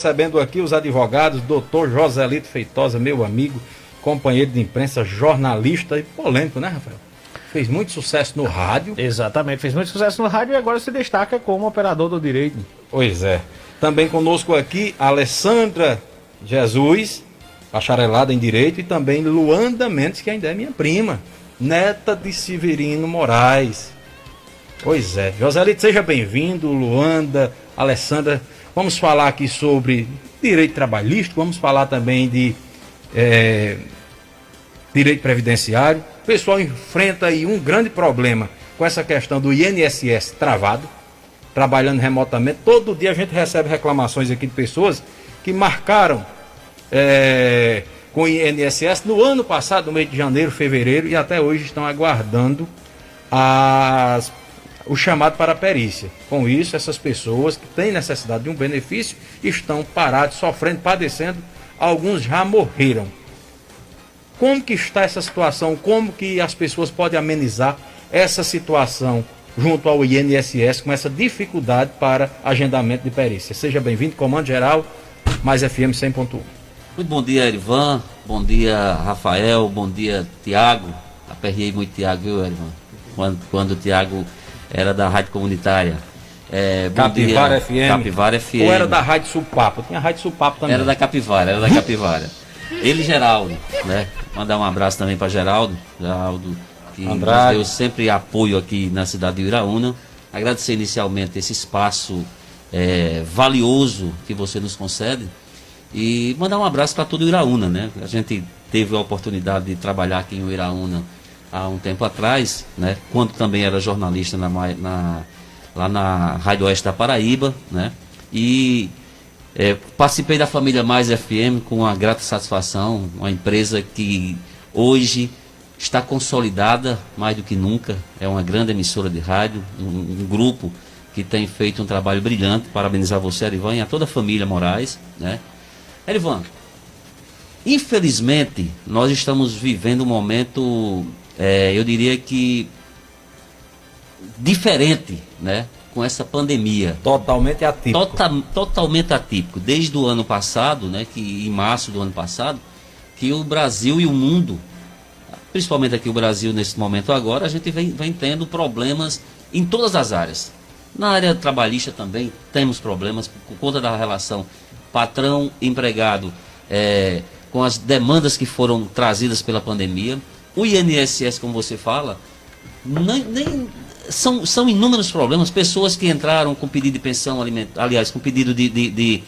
Recebendo aqui os advogados, doutor Joselito Feitosa, meu amigo, companheiro de imprensa, jornalista e polêmico, né, Rafael? Fez muito sucesso no rádio. Exatamente, fez muito sucesso no rádio e agora se destaca como operador do direito. Pois é. Também conosco aqui, Alessandra Jesus, bacharelada em Direito, e também Luanda Mendes, que ainda é minha prima, neta de Severino Moraes. Pois é. Joselito, seja bem-vindo, Luanda, Alessandra. Vamos falar aqui sobre direito trabalhístico, vamos falar também de direito previdenciário. O pessoal enfrenta aí um grande problema com essa questão do INSS travado, trabalhando remotamente. Todo dia a gente recebe reclamações aqui de pessoas que marcaram com o INSS no ano passado, no mês de janeiro, fevereiro, e até hoje estão aguardando o chamado para a perícia. Com isso, essas pessoas que têm necessidade de um benefício estão parados, sofrendo, padecendo. Alguns já morreram. Como que está essa situação? Como que as pessoas podem amenizar essa situação junto ao INSS com essa dificuldade para agendamento de perícia? Seja bem-vindo, Comando Geral, mais FM 100.1. Muito bom dia, Erivan. Bom dia, Rafael. Bom dia, Tiago. Aperriei muito Tiago, viu, Erivan? Quando o Tiago era da rádio comunitária. Capivara FM. Capivara FM. Ou era da Rádio Supapo? Tinha a Rádio Supapo também. Era da Capivara. Ele e Geraldo, né? Mandar um abraço também para Geraldo, que nos deu sempre apoio aqui na cidade de Iraúna. Agradecer inicialmente esse espaço valioso que você nos concede e mandar um abraço para todo o Iraúna, né? A gente teve a oportunidade de trabalhar aqui em Iraúna há um tempo atrás, né? Quando também era jornalista lá na Rádio Oeste da Paraíba, né? E participei da família Mais FM com uma grata satisfação, uma empresa que hoje está consolidada mais do que nunca, é uma grande emissora de rádio, um grupo que tem feito um trabalho brilhante. Parabenizar você, Erivan, e a toda a família Moraes, né? Erivan, infelizmente nós estamos vivendo um momento, eu diria que diferente, né? Com essa pandemia. Totalmente atípico. Totalmente atípico. Desde o ano passado, né, que em março do ano passado, que o Brasil e o mundo, principalmente aqui o Brasil nesse momento agora, a gente vem tendo problemas em todas as áreas. Na área trabalhista também temos problemas por conta da relação patrão-empregado, com as demandas que foram trazidas pela pandemia. O INSS, como você fala, são inúmeros problemas. Pessoas que entraram com pedido de pensão alimentar, aliás, com pedido de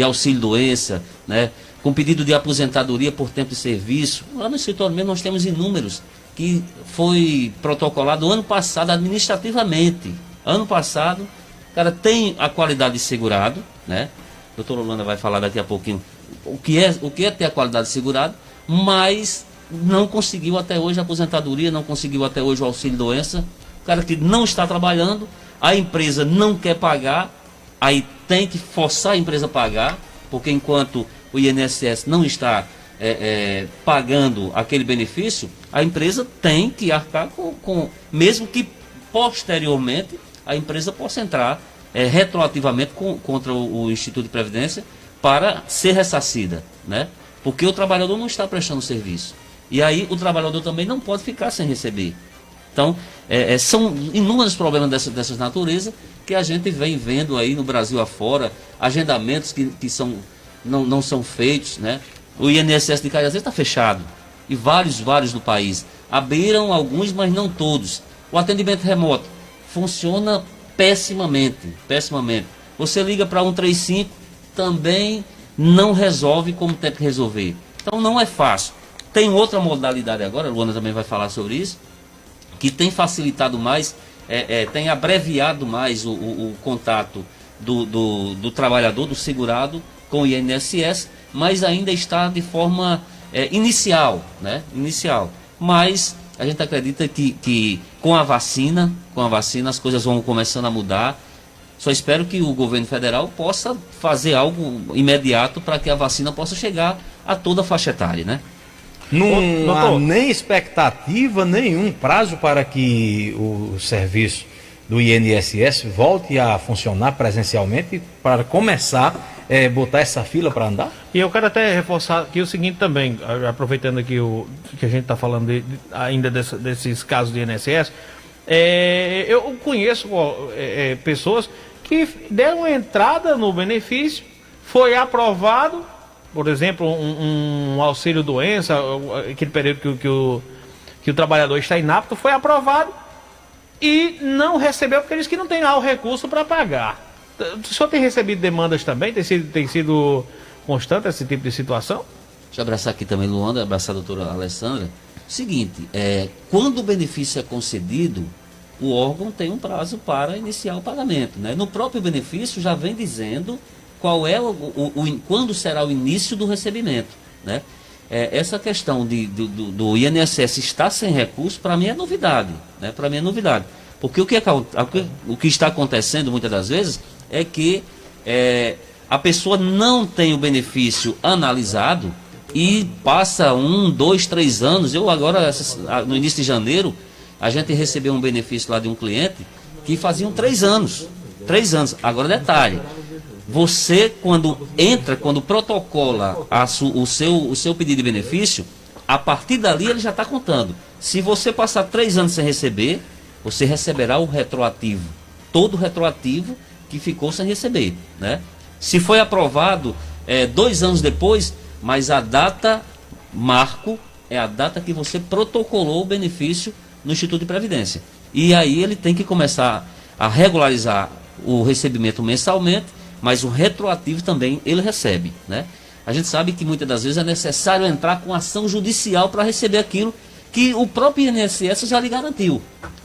auxílio-doença, né, com pedido de aposentadoria por tempo de serviço. Lá no escritório mesmo nós temos inúmeros que foi protocolado ano passado administrativamente. Ano passado, o cara tem a qualidade de segurado, né? O doutor Holanda vai falar daqui a pouquinho o que é ter a qualidade de segurado, mas não conseguiu até hoje a aposentadoria, não conseguiu até hoje o auxílio-doença. O cara que não está trabalhando, a empresa não quer pagar, aí tem que forçar a empresa a pagar, porque enquanto o INSS não está pagando aquele benefício, a empresa tem que arcar com mesmo que posteriormente a empresa possa entrar retroativamente contra o Instituto de Previdência para ser ressarcida, né? Porque o trabalhador não está prestando serviço. E aí o trabalhador também não pode ficar sem receber. Então, são inúmeros problemas dessas naturezas que a gente vem vendo aí no Brasil afora, agendamentos que não são feitos, né? O INSS de Caiazeiras está fechado, e vários no país. Abriram alguns, mas não todos. O atendimento remoto funciona pessimamente. Você liga para 135, também não resolve como tem que resolver. Então não é fácil. Tem outra modalidade agora, a Luana também vai falar sobre isso, que tem facilitado mais, tem abreviado mais o contato do trabalhador, do segurado, com o INSS, mas ainda está de forma inicial, né? Mas a gente acredita que com a vacina as coisas vão começando a mudar. Só espero que o governo federal possa fazer algo imediato para que a vacina possa chegar a toda a faixa etária, né? Não há nem expectativa, nenhum prazo para que o serviço do INSS volte a funcionar presencialmente para começar a botar essa fila para andar? E eu quero até reforçar aqui o seguinte também, aproveitando aqui que a gente está falando ainda desses casos de INSS, eu conheço pessoas que deram entrada no benefício, foi aprovado, por exemplo, um auxílio doença, aquele período que o trabalhador está inapto, foi aprovado e não recebeu porque diz que não tem lá o recurso para pagar. O senhor tem recebido demandas também? Tem sido constante esse tipo de situação? Deixa eu abraçar aqui também Luanda, abraçar a doutora Alessandra. Seguinte, quando o benefício é concedido, o órgão tem um prazo para iniciar o pagamento, né? No próprio benefício já vem dizendo qual é quando será o início do recebimento, né? Essa questão do INSS estar sem recurso, para mim é novidade, né? Para mim é novidade. Porque o que está acontecendo muitas das vezes é que a pessoa não tem o benefício analisado e passa 1, 2, 3 anos. Eu agora, no início de janeiro, a gente recebeu um benefício lá de um cliente que faziam 3 anos. 3 anos. Agora detalhe, você quando protocola o seu pedido de benefício, a partir dali ele já está contando. Se você passar 3 anos sem receber, você receberá o retroativo. Todo retroativo que ficou sem receber, né? Se foi aprovado 2 anos depois, mas a data marco é a data que você protocolou o benefício no Instituto de Previdência. E aí ele tem que começar a regularizar o recebimento mensalmente, mas o retroativo também ele recebe, né? A gente sabe que muitas das vezes é necessário entrar com ação judicial para receber aquilo que o próprio INSS já lhe garantiu.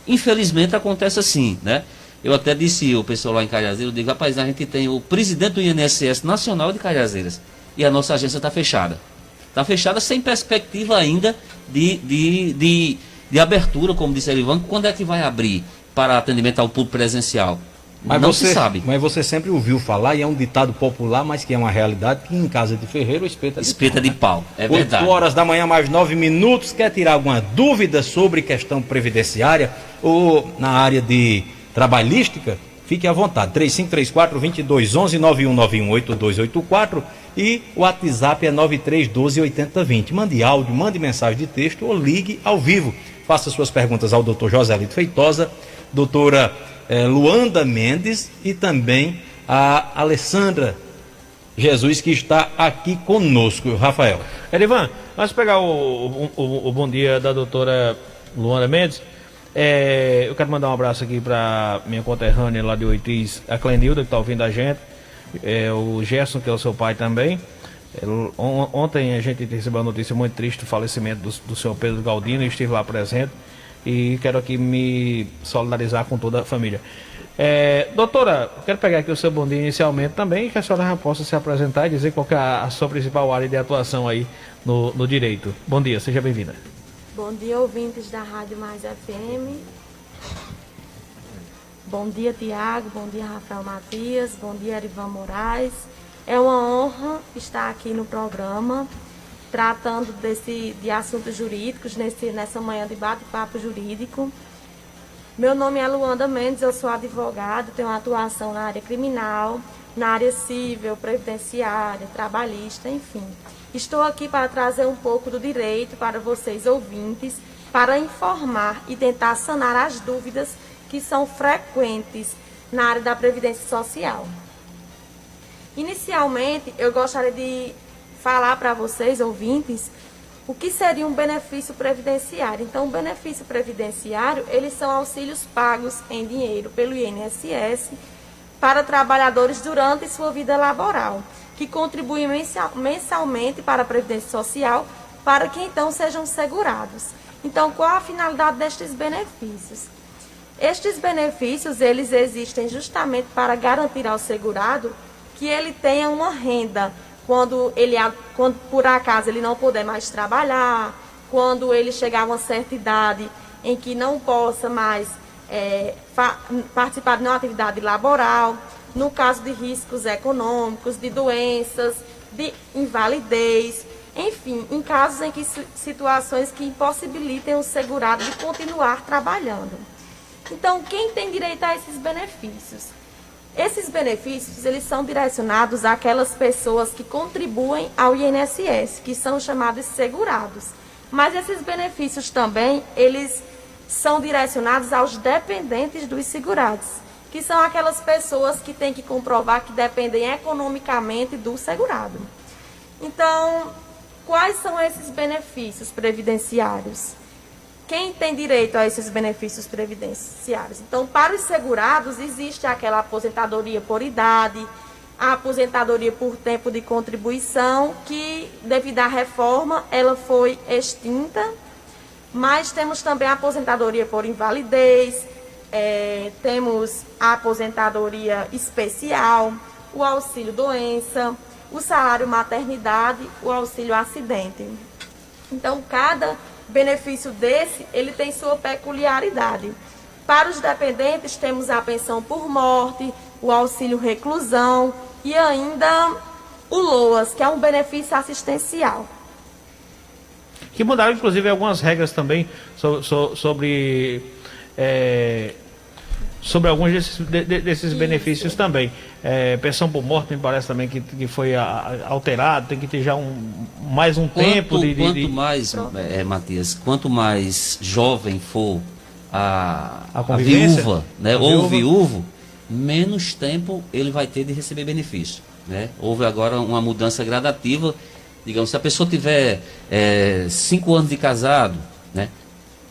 Infelizmente acontece assim, né? Eu até disse o pessoal lá em Cajazeiras, eu digo, rapaz, a gente tem o presidente do INSS Nacional de Cajazeiras e a nossa agência está fechada. Está fechada sem perspectiva ainda de abertura, como disse ele, quando é que vai abrir para atendimento ao público presencial? Mas não você se sabe. Mas você sempre ouviu falar, e é um ditado popular, mas que é uma realidade, que em casa de ferreiro espeta de pau. É verdade. 8 horas da manhã, mais 9 minutos. Quer tirar alguma dúvida sobre questão previdenciária ou na área de trabalhística? Fique à vontade. 3534-2211, 9191-8284 e o WhatsApp é 9312-8020. Mande áudio, mande mensagem de texto ou ligue ao vivo. Faça suas perguntas ao Dr. Joselito Feitosa, doutora Luanda Mendes e também a Alessandra Jesus, que está aqui conosco. Rafael. Erivan, vamos pegar o bom dia da doutora Luanda Mendes. Eu quero mandar um abraço aqui para minha conterrânea lá de Oitis, a Clenilda, que está ouvindo a gente. O Gerson, que é o seu pai também. Ontem a gente recebeu uma notícia muito triste do falecimento do senhor Pedro Galdino, e estive lá presente. E quero aqui me solidarizar com toda a família. Doutora, quero pegar aqui o seu bom dia inicialmente também, que a senhora já possa se apresentar e dizer qual que é a sua principal área de atuação aí no direito. Bom dia, seja bem-vinda. Bom dia, ouvintes da Rádio Mais FM. Bom dia, Tiago. Bom dia, Rafael Matias. Bom dia, Erivan Moraes. É uma honra estar aqui no programa, tratando de assuntos jurídicos, nessa manhã de bate-papo jurídico. Meu nome é Luanda Mendes, eu sou advogada, tenho atuação na área criminal, na área civil, previdenciária, trabalhista, enfim. Estou aqui para trazer um pouco do direito para vocês ouvintes, para informar e tentar sanar as dúvidas que são frequentes na área da Previdência Social. Inicialmente, eu gostaria de falar para vocês, ouvintes, o que seria um benefício previdenciário. Então, o benefício previdenciário, eles são auxílios pagos em dinheiro pelo INSS para trabalhadores durante sua vida laboral, que contribuem mensalmente para a Previdência Social, para que então sejam segurados. Então, qual a finalidade destes benefícios? Estes benefícios, eles existem justamente para garantir ao segurado que ele tenha uma renda quando por acaso ele não puder mais trabalhar, quando ele chegar a uma certa idade em que não possa mais participar de uma atividade laboral, no caso de riscos econômicos, de doenças, de invalidez, enfim, em casos em que situações que impossibilitem o segurado de continuar trabalhando. Então, quem tem direito a esses benefícios? Esses benefícios, eles são direcionados àquelas pessoas que contribuem ao INSS, que são chamados segurados. Mas esses benefícios também, eles são direcionados aos dependentes dos segurados, que são aquelas pessoas que têm que comprovar que dependem economicamente do segurado. Então, quais são esses benefícios previdenciários? Quem tem direito a esses benefícios previdenciários? Então, para os segurados, existe aquela aposentadoria por idade, a aposentadoria por tempo de contribuição, que, devido à reforma, ela foi extinta, mas temos também a aposentadoria por invalidez, temos a aposentadoria especial, o auxílio-doença, o salário maternidade, o auxílio-acidente. Então, cada benefício desse, ele tem sua peculiaridade. Para os dependentes, temos a pensão por morte, o auxílio reclusão e ainda o LOAS, que é um benefício assistencial. Que mudaram, inclusive, algumas regras também sobre alguns desses benefícios também. Pensão por morte, me parece também que foi alterado, tem que ter já mais um tempo de... Quanto mais, Matias, quanto mais jovem for a viúva, né, ou o viúvo, menos tempo ele vai ter de receber benefício, né? Houve agora uma mudança gradativa. Digamos, se a pessoa tiver 5 anos de casado, né,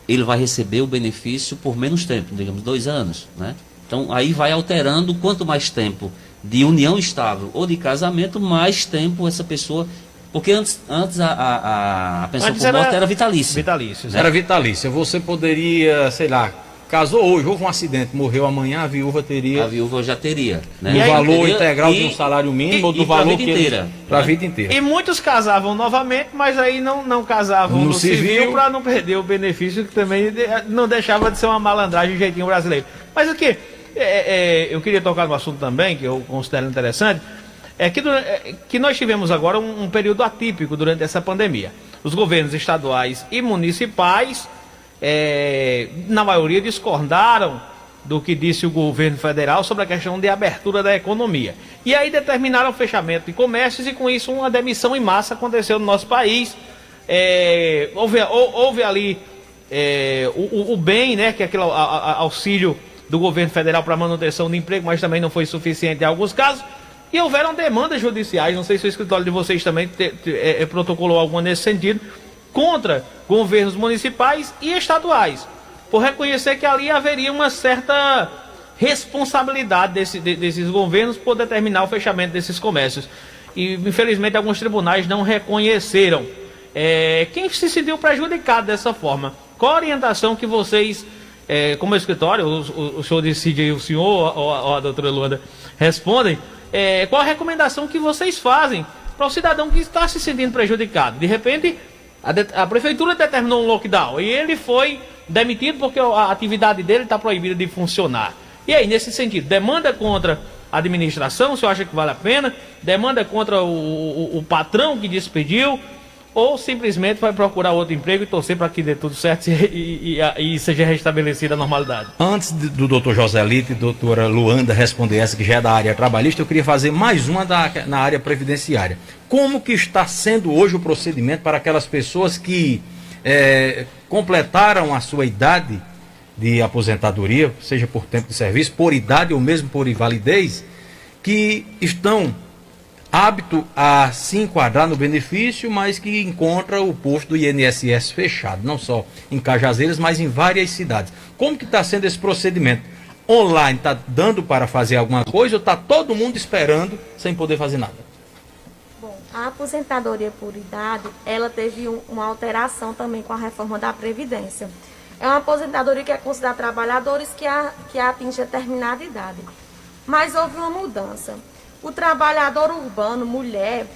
ele vai receber o benefício por menos tempo, digamos 2 anos, né? Então aí vai alterando, quanto mais tempo de união estável ou de casamento, mais tempo essa pessoa... Porque antes a pensão por morte era vitalícia. Vitalícia, Era vitalícia. Você poderia, sei lá, casou hoje, houve um acidente, morreu amanhã, a viúva teria... A viúva já teria, né? O valor integral de um salário mínimo ou do valor que ele... Para a vida inteira. E muitos casavam novamente, mas aí não casavam no civil para não perder o benefício, que também não deixava de ser uma malandragem de jeitinho brasileiro. Mas o que eu queria tocar no assunto também, que eu considero interessante, é que nós tivemos agora um período atípico durante essa pandemia. Os governos estaduais e municipais, na maioria, discordaram do que disse o governo federal sobre a questão de abertura da economia. E aí determinaram o fechamento de comércios e com isso uma demissão em massa aconteceu no nosso país. Houve ali o bem, né, que é aquele auxílio do governo federal para manutenção de emprego, mas também não foi suficiente em alguns casos. E houveram demandas judiciais, não sei se o escritório de vocês também protocolou alguma nesse sentido, contra governos municipais e estaduais, por reconhecer que ali haveria uma certa responsabilidade desses governos por determinar o fechamento desses comércios. E, infelizmente, alguns tribunais não reconheceram. Quem se sentiu prejudicado dessa forma? Qual a orientação que vocês, como escritório, o senhor decide aí, o senhor ou a doutora Luanda respondem, qual a recomendação que vocês fazem para o cidadão que está se sentindo prejudicado? De repente, a prefeitura determinou um lockdown e ele foi demitido porque a atividade dele está proibida de funcionar. E aí, nesse sentido, demanda contra a administração, o senhor acha que vale a pena? Demanda contra o patrão que despediu? Ou simplesmente vai procurar outro emprego e torcer para que dê tudo certo e seja restabelecida a normalidade? Antes do doutor Joselito e doutora Luanda responder essa, que já é da área trabalhista, eu queria fazer mais uma na área previdenciária. Como que está sendo hoje o procedimento para aquelas pessoas que completaram a sua idade de aposentadoria, seja por tempo de serviço, por idade ou mesmo por invalidez, que estão aptos a se enquadrar no benefício, mas que encontra o posto do INSS fechado, não só em Cajazeiras, mas em várias cidades. Como que está sendo esse procedimento? Online está dando para fazer alguma coisa ou está todo mundo esperando sem poder fazer nada? Bom, a aposentadoria por idade, ela teve uma alteração também com a reforma da Previdência. É uma aposentadoria que é considerada trabalhadores que atinge determinada idade. Mas houve uma mudança. O trabalhador urbano, mulher,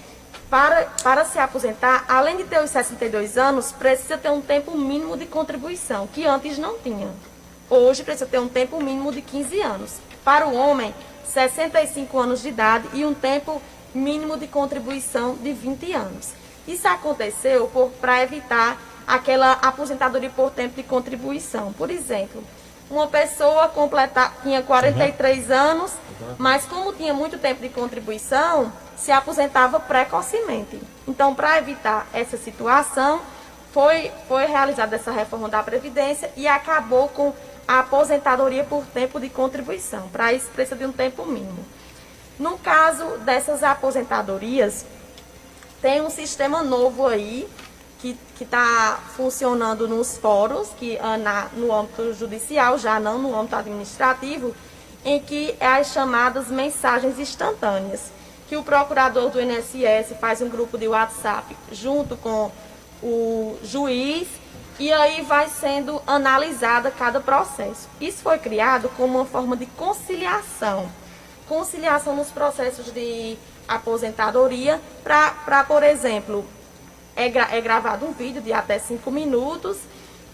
para se aposentar, além de ter os 62 anos, precisa ter um tempo mínimo de contribuição, que antes não tinha. Hoje precisa ter um tempo mínimo de 15 anos. Para o homem, 65 anos de idade e um tempo mínimo de contribuição de 20 anos. Isso aconteceu para evitar aquela aposentadoria por tempo de contribuição. Por exemplo, uma pessoa tinha 43 anos, mas como tinha muito tempo de contribuição, se aposentava precocemente. Então, para evitar essa situação, foi realizada essa reforma da Previdência e acabou com a aposentadoria por tempo de contribuição. Para isso, precisa de um tempo mínimo. No caso dessas aposentadorias, tem um sistema novo aí, que está funcionando nos fóruns, no âmbito judicial, já não no âmbito administrativo, em que é as chamadas mensagens instantâneas, que o procurador do INSS faz um grupo de WhatsApp junto com o juiz, e aí vai sendo analisada cada processo. Isso foi criado como uma forma de conciliação nos processos de aposentadoria, para, por exemplo, é gravado um vídeo de até 5 minutos,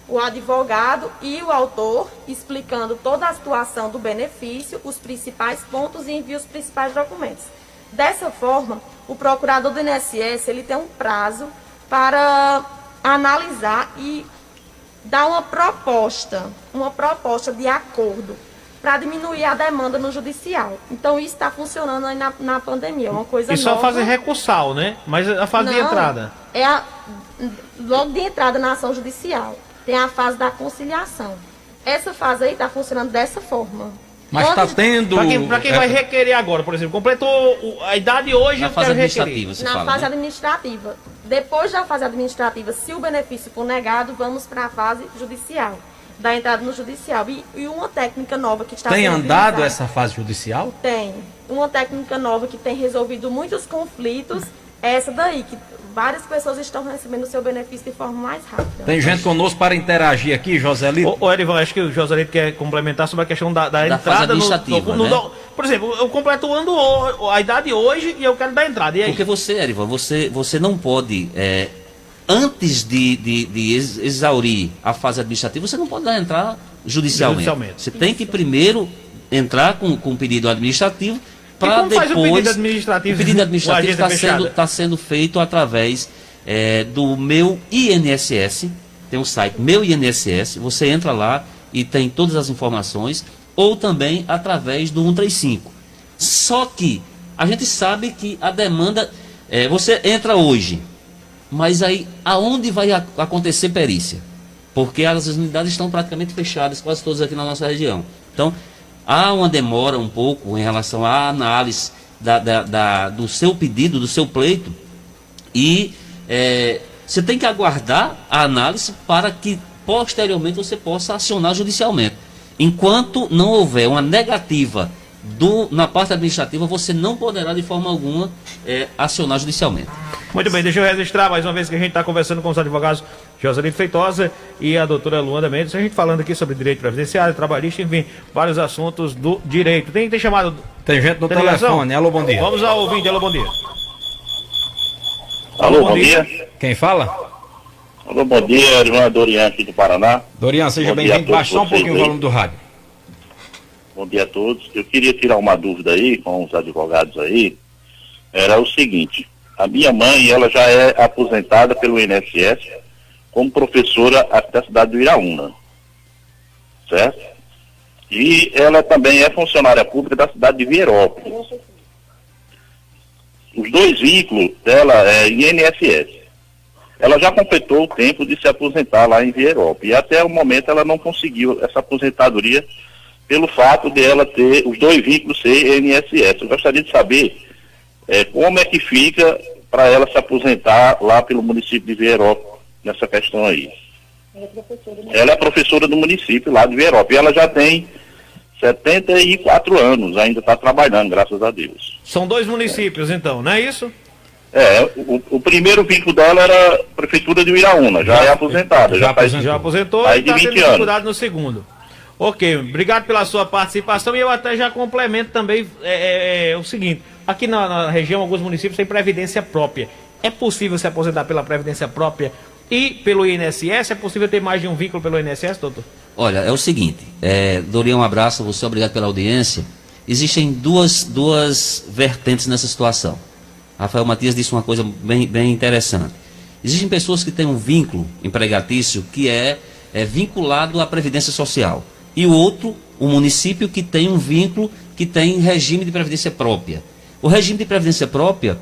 o advogado e o autor explicando toda a situação do benefício, os principais pontos e envia os principais documentos. Dessa forma, o procurador do INSS ele tem um prazo para analisar e dar uma proposta de acordo para diminuir a demanda no judicial. Então, isso está funcionando aí na pandemia, é uma coisa nova. E só fase recursal, né? Mas a fase de entrada? Logo de entrada na ação judicial. Tem a fase da conciliação. Essa fase aí está funcionando dessa forma. Mas está tendo... Para quem vai requerer agora, por exemplo, completou a idade hoje... Na fase administrativa, você fala, na fase né? administrativa. Depois da fase administrativa, se o benefício for negado, vamos para a fase judicial. Da entrada no judicial. E uma técnica nova que está... Tem andado essa fase judicial? Tem. Uma técnica nova que tem resolvido muitos conflitos é essa daí, que várias pessoas estão recebendo o seu benefício de forma mais rápida. Tem gente conosco para interagir aqui, Joselito. Ô Erivan, acho que o Joselito quer complementar sobre a questão da entrada fase administrativa, né? Por exemplo, eu completo o ano, a idade hoje e eu quero dar entrada. E aí? Porque você, Erivan, você não pode, antes de exaurir a fase administrativa, você não pode entrar judicialmente. Você tem que primeiro entrar com um pedido administrativo, para depois... Faz o pedido administrativo? O pedido administrativo está sendo feito através do Meu INSS. Tem um site Meu INSS, você entra lá e tem todas as informações, ou também através do 135. Só que a gente sabe que a demanda, você entra hoje, mas aí aonde vai acontecer perícia? Porque as unidades estão praticamente fechadas, quase todas aqui na nossa região. Então, há uma demora um pouco em relação à análise do seu pedido, do seu pleito, e você tem que aguardar a análise para que posteriormente você possa acionar judicialmente. Enquanto não houver uma negativa na parte administrativa, você não poderá de forma alguma acionar judicialmente. Muito bem, deixa eu registrar mais uma vez que a gente está conversando com os advogados Joselito Feitosa e a doutora Luanda Mendes, a gente falando aqui sobre direito previdenciário, trabalhista, enfim, vários assuntos do direito. Tem chamado... Tem gente no telefone. Alô, bom dia. Vamos ao ouvinte. Alô, bom dia. Alô, bom dia. Quem fala? Alô, bom dia, irmã Dorian aqui do Paraná. Dorian, seja bem-vindo. Baixa só um pouquinho o volume do rádio. Bom dia a todos. Eu queria tirar uma dúvida aí com os advogados aí. Era o seguinte, a minha mãe, ela já é aposentada pelo INSS como professora aqui da cidade do Iraúna, certo? E ela também é funcionária pública da cidade de Vierópolis. Os dois vínculos dela é INSS. Ela já completou o tempo de se aposentar lá em Vierópolis. E até o momento ela não conseguiu essa aposentadoria pelo fato de ela ter os dois vínculos ser INSS. Eu gostaria de saber como é que fica para ela se aposentar lá pelo município de Vierópolis nessa questão aí. Ela é professora do município lá de Vierópolis. Ela já tem 74 anos, ainda está trabalhando, graças a Deus. São dois municípios, então, não é isso? O primeiro vínculo dela era a prefeitura de Iraúna, já é aposentada. Já aposentou e está tendo dificuldade no segundo. Ok, obrigado pela sua participação e eu até já complemento também o seguinte, aqui na região alguns municípios têm previdência própria. É possível se aposentar pela previdência própria e pelo INSS? É possível ter mais de um vínculo pelo INSS, doutor? Olha, é o seguinte, Dorian, um abraço a você, obrigado pela audiência. Existem duas vertentes nessa situação. Rafael Matias disse uma coisa bem interessante. Existem pessoas que têm um vínculo empregatício que é vinculado à Previdência Social. e o outro, o município que tem um vínculo, que tem regime de previdência própria. O regime de previdência própria,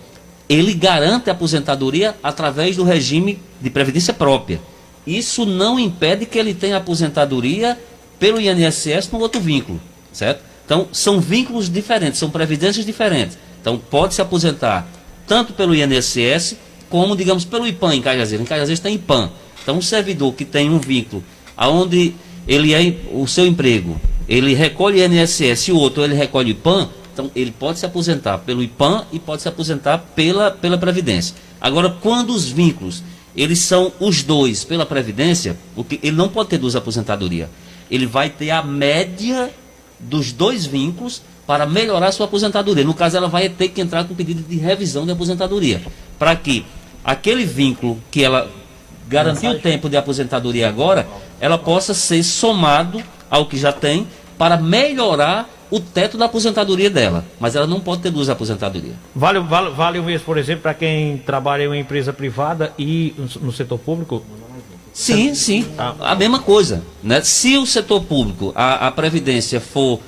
ele garante a aposentadoria através do regime de previdência própria. Isso não impede que ele tenha aposentadoria pelo INSS no outro vínculo, certo? Então, são vínculos diferentes, são previdências diferentes. Então, pode se aposentar tanto pelo INSS, como, digamos, pelo IPAM em Cajazeiras. Em Cajazeiras tem IPAM. Então, um servidor que tem um vínculo, onde ele é o seu emprego, ele recolhe INSS e o outro ele recolhe IPAM, então ele pode se aposentar pelo IPAM e pode se aposentar pela Previdência. Agora, quando os vínculos, eles são os dois pela Previdência, ele não pode ter duas aposentadorias. Ele vai ter a média dos dois vínculos para melhorar a sua aposentadoria. No caso, ela vai ter que entrar com pedido de revisão de aposentadoria, para que aquele vínculo que ela garantiu o tempo de aposentadoria agora, ela possa ser somado ao que já tem para melhorar o teto da aposentadoria dela. Mas ela não pode ter duas aposentadorias. Vale o mesmo, por exemplo, para quem trabalha em uma empresa privada e no setor público? Sim, sim. A mesma coisa, né? Se o setor público, a Previdência for,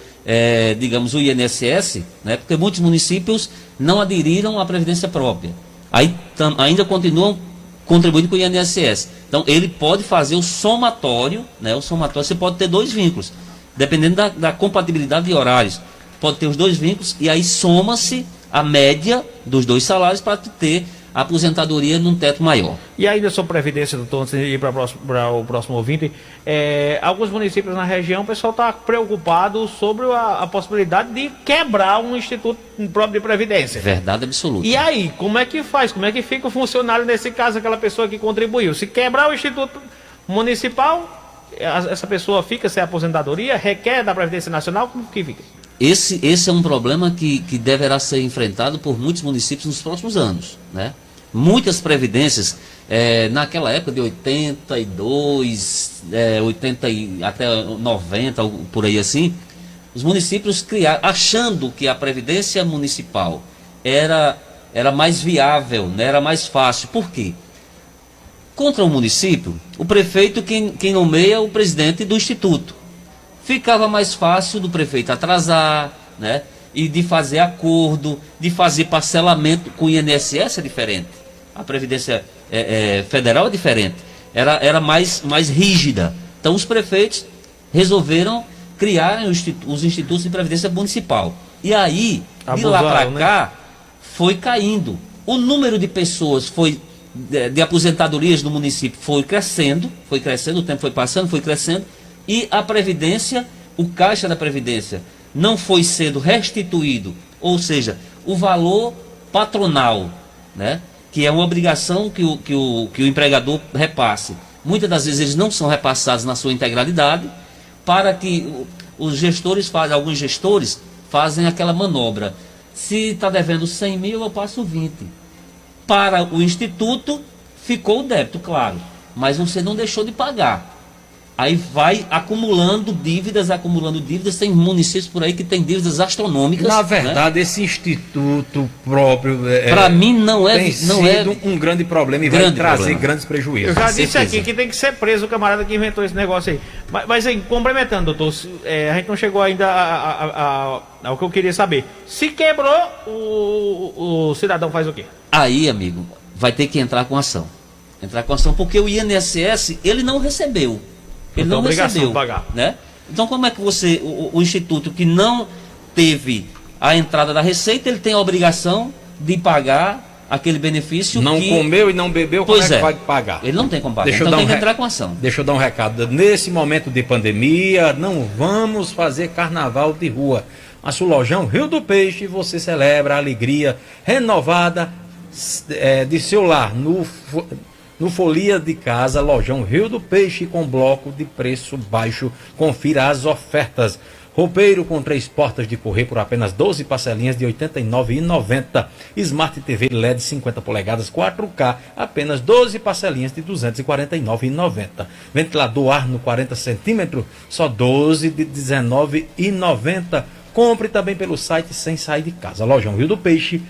digamos, o INSS, né? Porque muitos municípios não aderiram à Previdência própria. Aí ainda continuam contribuindo com o INSS. Então, ele pode fazer o somatório, né? O somatório, você pode ter dois vínculos, dependendo da compatibilidade de horários. Pode ter os dois vínculos e aí soma-se a média dos dois salários para ter a aposentadoria num teto maior. E ainda sobre Previdência, doutor, antes de ir para o próximo ouvinte, alguns municípios na região, o pessoal está preocupado sobre a possibilidade de quebrar um instituto próprio de Previdência. Verdade absoluta. E aí, como é que faz? Como é que fica o funcionário, nesse caso, aquela pessoa que contribuiu? Se quebrar o instituto municipal, essa pessoa fica sem aposentadoria, requer da Previdência Nacional, como que fica? Esse é um problema que deverá ser enfrentado por muitos municípios nos próximos anos, né? Muitas previdências, naquela época de 82, 80 até 90, por aí assim, os municípios criaram, achando que a previdência municipal era mais viável, né, era mais fácil. Por quê? Contra o município, o prefeito quem nomeia o presidente do instituto. Ficava mais fácil do prefeito atrasar, né? E de fazer acordo, de fazer parcelamento. Com o INSS é diferente. A Previdência Federal é diferente. Era mais rígida. Então os prefeitos resolveram criar os institutos de Previdência Municipal. E aí, de lá para cá, foi caindo. O número de pessoas de aposentadorias no município foi crescendo, o tempo foi passando, foi crescendo. E a Previdência, o Caixa da Previdência, não foi sendo restituído, ou seja, o valor patronal, né, que é uma obrigação que o empregador repasse. Muitas das vezes eles não são repassados na sua integralidade, para que alguns gestores fazem aquela manobra. Se está devendo 100 mil, eu passo 20. Para o Instituto, ficou o débito, claro, mas você não deixou de pagar. Aí vai acumulando dívidas, tem municípios por aí que tem dívidas astronômicas. Na verdade, né? Esse instituto próprio para mim não é um grande problema e vai trazer grandes prejuízos. Eu já disse aqui que tem que ser preso o camarada que inventou esse negócio aí. Mas aí, complementando, doutor, a gente não chegou ainda ao que eu queria saber. Se quebrou, o cidadão faz o quê? Aí, amigo, vai ter que entrar com ação. Porque o INSS, ele não recebeu. Ele não recebeu, pagar, né? Então, como é que o instituto que não teve a entrada da receita, ele tem a obrigação de pagar aquele benefício? Não comeu e não bebeu, como é que vai pagar? Ele não tem como pagar, então tem que entrar com ação. Deixa eu dar um recado. Nesse momento de pandemia, não vamos fazer carnaval de rua. Mas o Lojão Rio do Peixe, você celebra a alegria renovada de seu lar no Folia de Casa, Lojão Rio do Peixe, com bloco de preço baixo. Confira as ofertas. Roupeiro com 3 portas de correr por apenas 12 parcelinhas de R$ 89,90. Smart TV LED 50 polegadas 4K, apenas 12 parcelinhas de R$ 249,90. Ventilador Arno 40 centímetros, só 12 de R$ 19,90. Compre também pelo site sem sair de casa. Lojão Rio do Peixe.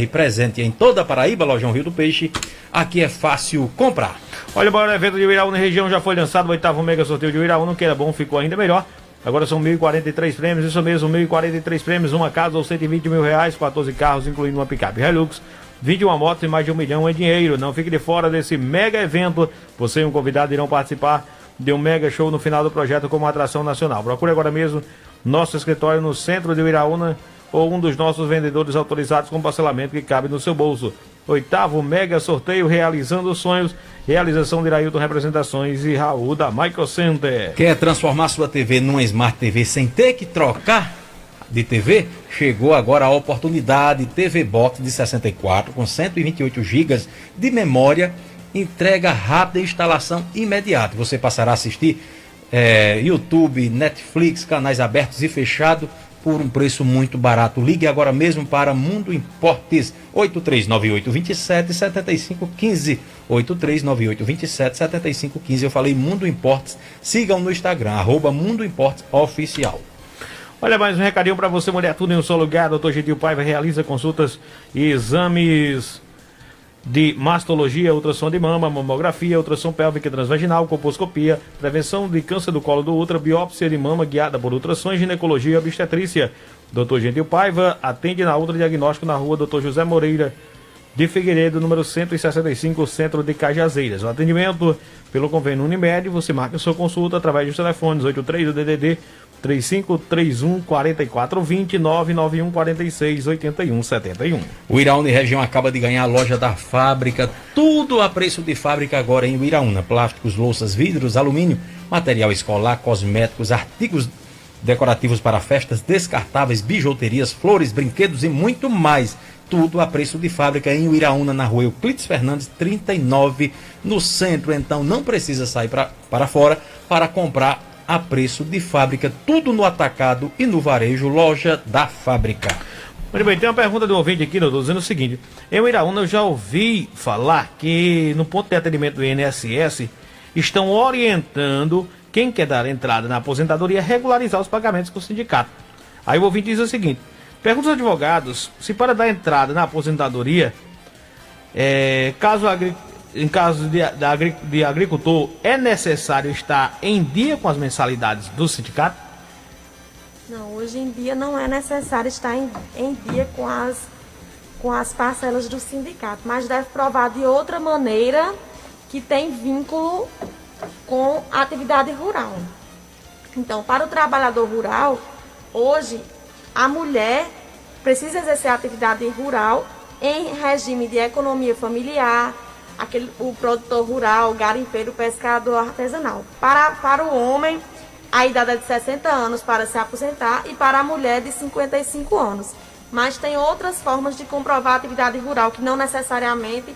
Presente em toda a Paraíba, Lojão Rio do Peixe. Aqui é fácil comprar. Olha, bora, o evento de Uiraúna região já foi lançado, o 8º mega sorteio de Uiraúna, que era bom, ficou ainda melhor. Agora são 1.043 prêmios, isso mesmo, 1.043 prêmios, uma casa ou 120 mil reais, 14 carros, incluindo uma picape Hilux, 21 motos e mais de 1 milhão em dinheiro. Não fique de fora desse mega evento. Você e um convidado irão participar de um mega show no final do projeto como atração nacional. Procure agora mesmo nosso escritório no centro de Uiraúna ou um dos nossos vendedores autorizados com parcelamento que cabe no seu bolso. 8º mega sorteio, realizando sonhos, realização de Irailton Representações e Raul da Micro Center. Quer transformar sua TV numa Smart TV sem ter que trocar de TV? Chegou agora a oportunidade. TV Box de 64 com 128 GB de memória, entrega rápida e instalação imediata. Você passará a assistir YouTube, Netflix, canais abertos e fechados por um preço muito barato. Ligue agora mesmo para Mundo Importes, 8398277515, 8398277515. Eu falei Mundo Importes. Sigam no Instagram, @Mundo Importes Oficial. Olha, mais um recadinho para você, mulher, tudo em um só lugar. Dr. Gentil Paiva realiza consultas e exames de mastologia, ultrassom de mama, mamografia, ultrassom pélvica transvaginal, colposcopia, prevenção de câncer do colo do útero, biópsia de mama guiada por ultrassom, ginecologia e obstetrícia. Dr. Gentil Paiva atende na Ultra Diagnóstico na rua Dr. José Moreira de Figueiredo, número 165, centro de Cajazeiras. O atendimento pelo convênio Unimed, você marca sua consulta através dos telefones 83 do DDD 3531 4420 991 46 81 71. O Iraúna e região acaba de ganhar a loja da fábrica, tudo a preço de fábrica agora em Iraúna. Plásticos, louças, vidros, alumínio, material escolar, cosméticos, artigos decorativos para festas, descartáveis, bijuterias, flores, brinquedos e muito mais. Tudo a preço de fábrica em Iraúna, na rua Euclides Fernandes 39, no centro. Então não precisa sair para fora para comprar a preço de fábrica, tudo no atacado e no varejo, loja da fábrica. Muito bem, tem uma pergunta do ouvinte aqui, doutor, dizendo o seguinte: em Iraúna eu já ouvi falar que no ponto de atendimento do INSS estão orientando quem quer dar entrada na aposentadoria a regularizar os pagamentos com o sindicato. Aí o ouvinte diz o seguinte: pergunta aos advogados se para dar entrada na aposentadoria, em caso de agricultor, é necessário estar em dia com as mensalidades do sindicato? Não, hoje em dia não é necessário estar em dia com as parcelas do sindicato, mas deve provar de outra maneira que tem vínculo com a atividade rural. Então, para o trabalhador rural, hoje a mulher precisa exercer a atividade rural em regime de economia familiar, o produtor rural, garimpeiro, pescador artesanal. Para o homem, a idade é de 60 anos para se aposentar e para a mulher de 55 anos. Mas tem outras formas de comprovar a atividade rural que não necessariamente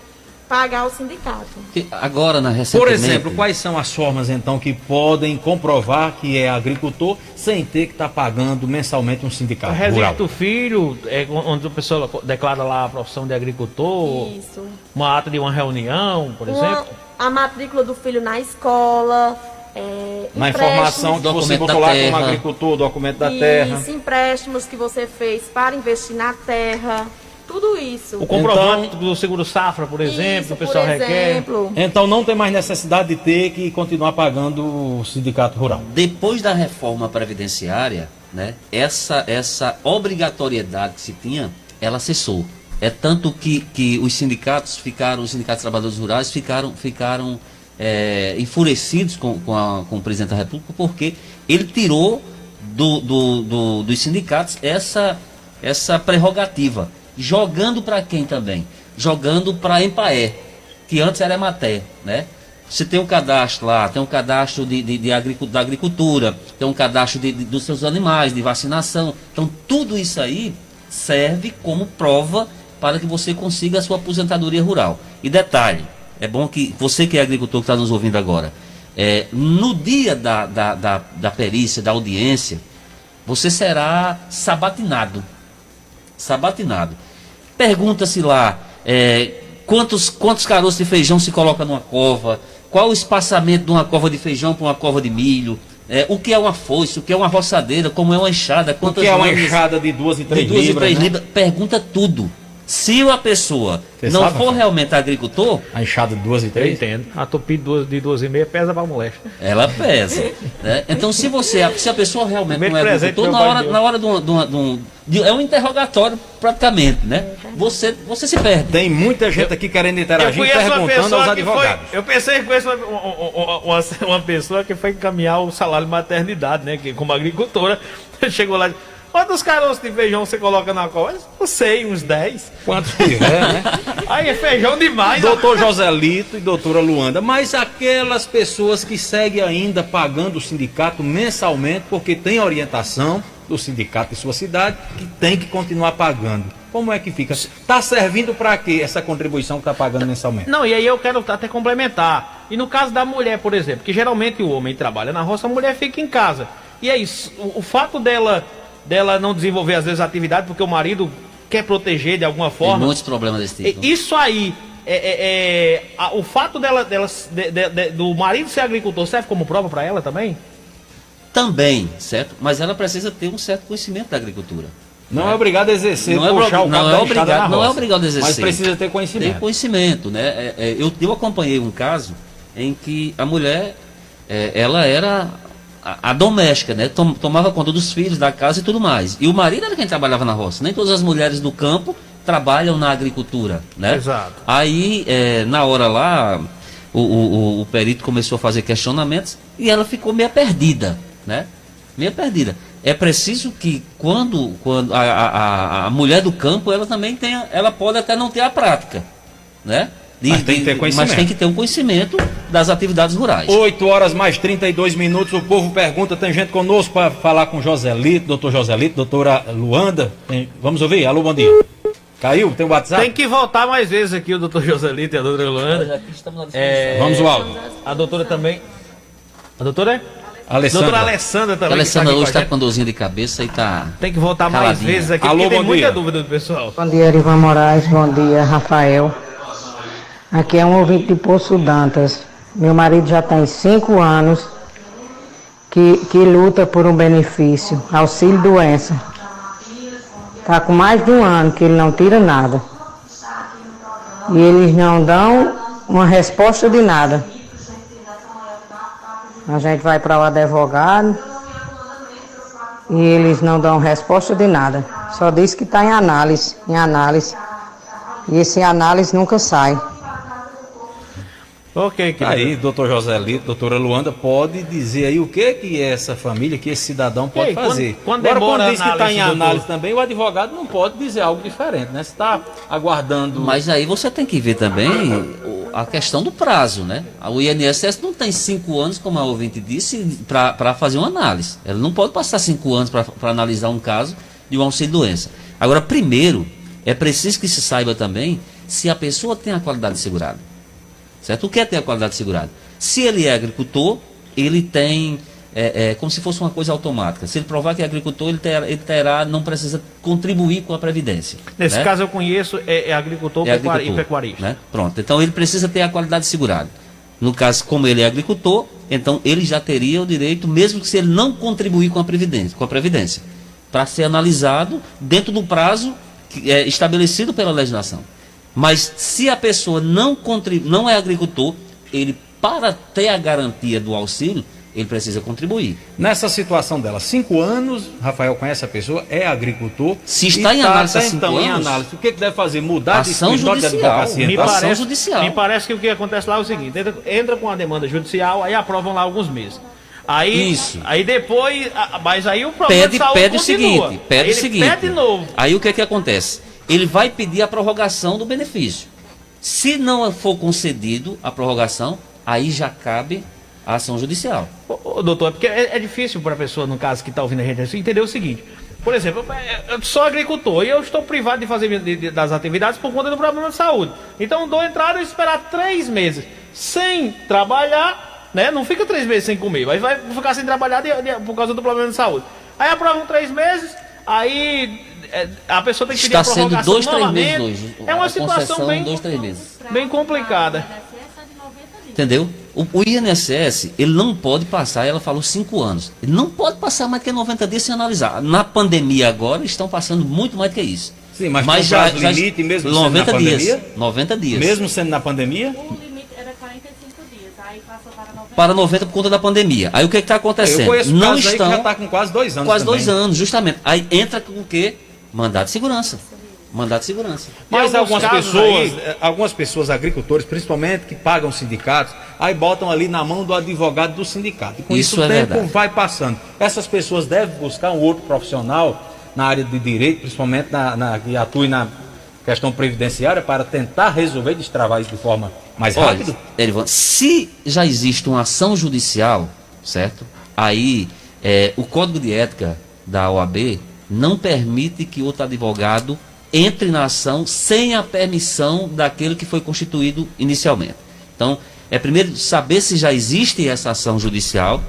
pagar o sindicato. Agora, recentemente... Por exemplo, quais são as formas então que podem comprovar que é agricultor sem ter que estar pagando mensalmente um sindicato rural? Registro do filho, onde a pessoa declara lá a profissão de agricultor. Isso. Uma ata de uma reunião, por exemplo. A matrícula do filho na escola. Na informação que você botou lá como agricultor, documento da terra. Isso, empréstimos que você fez para investir na terra. Tudo isso. O comprovante do seguro safra, por exemplo, isso, o pessoal requer. Então não tem mais necessidade de ter que continuar pagando o sindicato rural. Depois da reforma previdenciária, né, essa obrigatoriedade que se tinha, ela cessou. É tanto que os sindicatos de trabalhadores rurais ficaram enfurecidos com o presidente da República, porque ele tirou dos sindicatos essa prerrogativa. Jogando para quem também? Jogando para a Empaé, que antes era Emater, né? Você tem um cadastro lá, tem um cadastro da agricultura, tem um cadastro dos seus animais, de vacinação. Então, tudo isso aí serve como prova para que você consiga a sua aposentadoria rural. E detalhe, é bom que você que é agricultor que está nos ouvindo agora, no dia da perícia, da audiência, você será sabatinado. Pergunta-se lá quantos caroços de feijão se coloca numa cova, qual o espaçamento de uma cova de feijão para uma cova de milho, o que é uma foice, o que é uma roçadeira, como é uma enxada, O quantas que é uma lâminas enxada de 2 e 3 de 2 e libras, 3 né? libras, pergunta tudo. Se a pessoa Você não sabe, for Rafael? realmente agricultor, A enxada de 2 e Eu 3? entendo. A tupi de 2,5 pesa pra moleste. ela pesa. Né? Então, se a pessoa realmente Primeiro não é presente agricultor, meu pai deu. na hora é um interrogatório praticamente, né? Você se perde. Tem muita gente aqui querendo interagir, perguntando aos advogados. Eu pensei que conheço uma pessoa que foi encaminhar o salário de maternidade, né? Que como agricultora, chegou lá e disse, quantos caroços de feijão você coloca na cola? Eu sei, uns 10. Quantos tiver, né? Aí é feijão demais. Doutor Joselito e doutora Luanda, mas aquelas pessoas que seguem ainda pagando o sindicato mensalmente, porque tem orientação do sindicato de sua cidade, que tem que continuar pagando. Como é que fica? Está servindo para quê essa contribuição que está pagando mensalmente? Não, e aí eu quero até complementar. E no caso da mulher, por exemplo, que geralmente o homem trabalha na roça, a mulher fica em casa. E aí, o fato dela não desenvolver às vezes a atividade porque o marido quer proteger de alguma Tem forma. muitos problemas desse tipo. Isso aí, o fato do marido ser agricultor serve como prova para ela também? Também, certo? Mas ela precisa ter um certo conhecimento da agricultura. Não é obrigado a exercer, Não é puxar o cabo da enxada na não é roça. obrigado a exercer. Mas precisa ter Tem conhecimento. conhecimento, né? Eu acompanhei um caso em que a mulher, ela era a doméstica, né? Tomava conta dos filhos, da casa e tudo mais. E o marido era quem trabalhava na roça. Nem todas as mulheres do campo trabalham na agricultura, né? Exato. Aí, na hora lá, o perito começou a fazer questionamentos e ela ficou meio perdida, né? Meio perdida. É preciso que quando a mulher do campo, ela também tenha, ela pode até não ter a prática, né? Mas tem que ter conhecimento. Mas tem que ter um conhecimento das atividades rurais. 8 horas mais 32 minutos, o povo pergunta, tem gente conosco para falar com Joselito, doutor Joselito, doutora Luanda. Vamos ouvir? Alô, bom dia. Caiu? Tem o WhatsApp? Tem que voltar mais vezes aqui o doutor Joselito e a doutora Luanda. Vamos ao áudio. A doutora também. A doutora é? Alessandra. Doutora Alessandra também. A Alessandra que hoje tá está aqui com dorzinha de cabeça e está... Tem que voltar mais caladinha. vezes aqui, Alô, porque tem bom muita dia. dúvida do pessoal. Bom dia, Erivan Moraes. Bom dia, Rafael. Aqui é um ouvinte de Poço Dantas. Meu marido já tem 5 anos que luta por um benefício, auxílio doença. Está com mais de 1 ano que ele não tira nada. E eles não dão uma resposta de nada. A gente vai para o advogado e eles não dão resposta de nada. Só diz que está em análise. E esse análise nunca sai. Ok, querido. Aí, doutor Joselito, doutora Luanda, pode dizer aí o que essa família, que esse cidadão pode Ei, fazer. quando Agora, demora quando diz que está em análise, análise doutor? também, o advogado não pode dizer algo diferente, né? Você está aguardando... Mas aí você tem que ver também a questão do prazo, né? O INSS não tem 5 anos, como a ouvinte disse, para fazer uma análise. Ela não pode passar 5 anos para analisar um caso de um auxílio-doença. Agora, primeiro, é preciso que se saiba também se a pessoa tem a qualidade segurada. Certo? O que é ter a qualidade segurada? Se ele é agricultor, ele tem, como se fosse uma coisa automática. Se ele provar que é agricultor, ele terá, não precisa contribuir com a Previdência. Nesse né? caso eu conheço, agricultor, É e agricultor, pecuarista. né? Pronto, então ele precisa ter a qualidade segurada. No caso, como ele é agricultor, então ele já teria o direito, mesmo que se ele não contribuir com a Previdência, para ser analisado dentro do prazo estabelecido pela legislação. Mas se a pessoa não é agricultor, ele, para ter a garantia do auxílio, ele precisa contribuir. Nessa situação dela, 5 anos, Rafael conhece a pessoa, é agricultor. Se está em análise há 5 então, em anos, análise, o que deve fazer? Mudar de ação escritório de judicial. advocacia? Me então? Ação parece, judicial. me parece que o que acontece lá é o seguinte, entra com a demanda judicial, aí aprovam lá alguns meses. Aí, Isso. Aí depois, mas aí o problema de saúde pede o continua. seguinte, pede Aí o ele seguinte. pede de novo. Aí o que acontece? Ele vai pedir a prorrogação do benefício. Se não for concedido a prorrogação, aí já cabe a ação judicial. Ô, doutor, é porque é difícil para a pessoa, no caso, que está ouvindo a gente assim, entender o seguinte. Por exemplo, eu sou agricultor e eu estou privado de fazer das atividades por conta do problema de saúde. Então dou entrada e esperar 3 meses sem trabalhar, né? Não fica 3 meses sem comer, mas vai ficar sem trabalhar por causa do problema de saúde. Aí aprovam 3 meses, aí a pessoa tem que pedir Está a sendo prorrogação 2, 3 novamente. meses hoje. É uma A situação concessão, bem, 2, 3 meses. bem complicada. Entendeu? o INSS, ele não pode passar, ela falou 5 anos. Ele não pode passar mais que 90 dias sem analisar. Na pandemia agora, estão passando muito mais do que isso. Sim, mas tem um prazo limite mesmo sendo na pandemia? 90 dias. Mesmo sendo na pandemia? O limite era 45 dias, aí passou para 90. Para 90 por conta da pandemia. Aí o que está acontecendo? Eu conheço não casos aí estão, que já está com quase 2 anos quase também. 2 anos, justamente. Aí entra com o quê? Mandado de segurança. Mandado de segurança. Mas Em alguns casos aí- algumas pessoas, agricultores, principalmente, que pagam sindicatos, aí botam ali na mão do advogado do sindicato. E com Isso isso é o tempo verdade. vai passando. Essas pessoas devem buscar um outro profissional na área de direito, principalmente que atue na questão previdenciária, para tentar resolver e destravar isso de forma mais rápida. Erivan, se já existe uma ação judicial, certo? Aí o Código de Ética da OAB não permite que outro advogado entre na ação sem a permissão daquele que foi constituído inicialmente. Então, é primeiro saber se já existe essa ação judicial.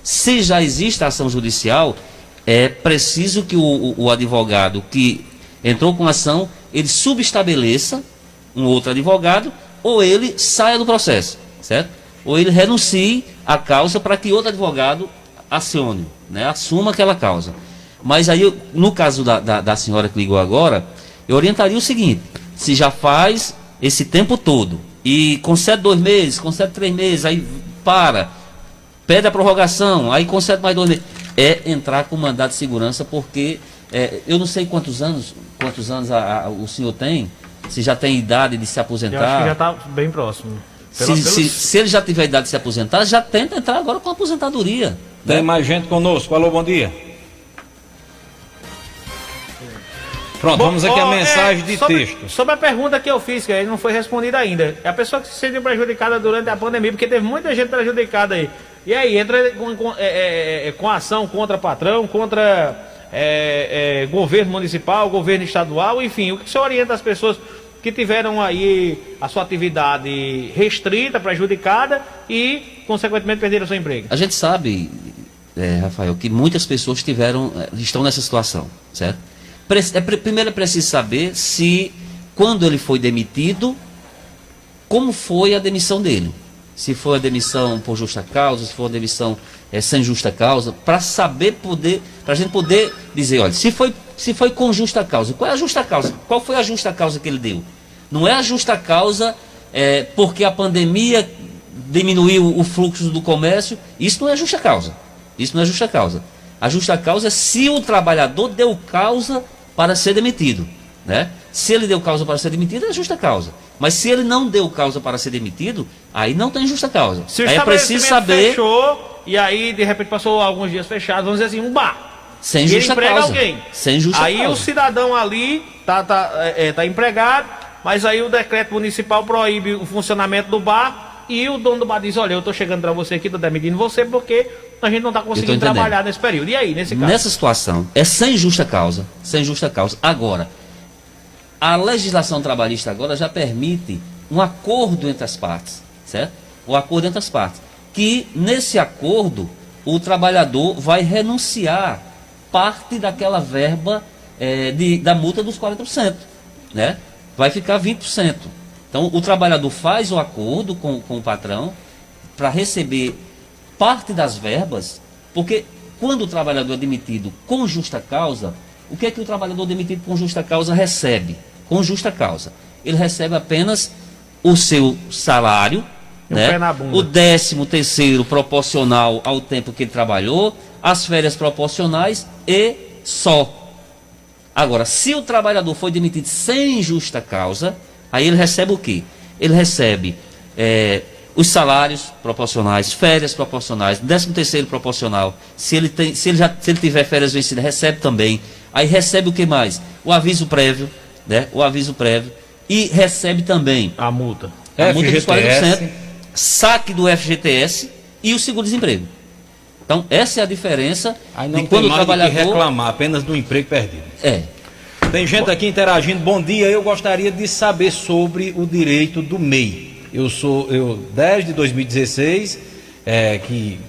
Se já existe a ação judicial, é preciso que o advogado que entrou com a ação, ele subestabeleça um outro advogado, ou ele saia do processo, certo? Ou ele renuncie à causa para que outro advogado acione, né? Assuma aquela causa. Mas aí, no caso da senhora que ligou agora, eu orientaria o seguinte: se já faz esse tempo todo e concede 2 meses, concede 3 meses, aí pede a prorrogação, aí concede mais 2 meses, é entrar com mandado de segurança, porque eu não sei quantos anos o senhor tem, se já tem idade de se Eu acho que já aposentar. está bem próximo. Se ele já tiver idade de se aposentar, já tenta entrar agora com a aposentadoria. Tem né? mais gente conosco. Alô, bom dia. Pronto, vamos aqui a mensagem de texto. Sobre a pergunta que eu fiz, que aí não foi respondida ainda. É a pessoa que se sentiu prejudicada durante a pandemia, porque teve muita gente prejudicada aí. E aí, entra com ação contra patrão, contra governo municipal, governo estadual, enfim. O que você orienta as pessoas que tiveram aí a sua atividade restrita, prejudicada e, consequentemente, perderam seu emprego? A gente sabe, Rafael, que muitas pessoas estão nessa situação, certo? Primeiro é preciso saber se, quando ele foi demitido, como foi a demissão dele. Se foi a demissão por justa causa, se foi a demissão sem justa causa, para a gente poder dizer, olha, se foi com justa causa, qual é a justa causa? Qual foi a justa causa que ele deu? Não é a justa causa porque a pandemia diminuiu o fluxo do comércio. Isso não é justa causa. Isso não é justa causa. A justa causa é se o trabalhador deu causa para ser demitido, né? Se ele deu causa para ser demitido, é justa causa. Mas se ele não deu causa para ser demitido, aí não tem justa causa. Se o Aí é preciso saber, fechou e aí de repente passou alguns dias fechados, vamos dizer assim, um bar. sem E ele justa emprega causa. alguém. Sem justa Aí causa. o cidadão ali tá empregado, mas aí o decreto municipal proíbe o funcionamento do bar e o dono do bar diz, olha, eu tô chegando para você aqui, tô demitindo você porque a gente não tá conseguindo entendendo. trabalhar nesse período. E aí, nesse caso? Nessa situação, é sem justa causa. Sem justa causa. Agora, a legislação trabalhista agora já permite um acordo entre as partes, certo? O acordo entre as partes. Que nesse acordo, o trabalhador vai renunciar parte daquela verba da multa dos 40%, né? Vai ficar 20%. Então, o trabalhador faz o acordo com o patrão para receber parte das verbas, porque quando o trabalhador é demitido com justa causa, o que é que o trabalhador demitido com justa causa recebe? Com justa causa. Ele recebe apenas o seu salário, né? pé na bunda. O 13º proporcional ao tempo que ele trabalhou, as férias proporcionais e só. Agora, se o trabalhador foi demitido sem justa causa, aí ele recebe o quê? Ele recebe os salários proporcionais, férias proporcionais, 13º proporcional. Se ele tiver férias vencidas, recebe também. Aí recebe o que mais? O aviso prévio, né? O aviso prévio. E recebe também A multa. a multa dos FGTS. 40%, saque do FGTS e o seguro-desemprego. Então, essa é a diferença Aí não de quando tem o mais do que trabalhador... reclamar, apenas do emprego perdido. Tem gente aqui interagindo. Bom dia, eu gostaria de saber sobre o direito do MEI. Eu desde 2016, que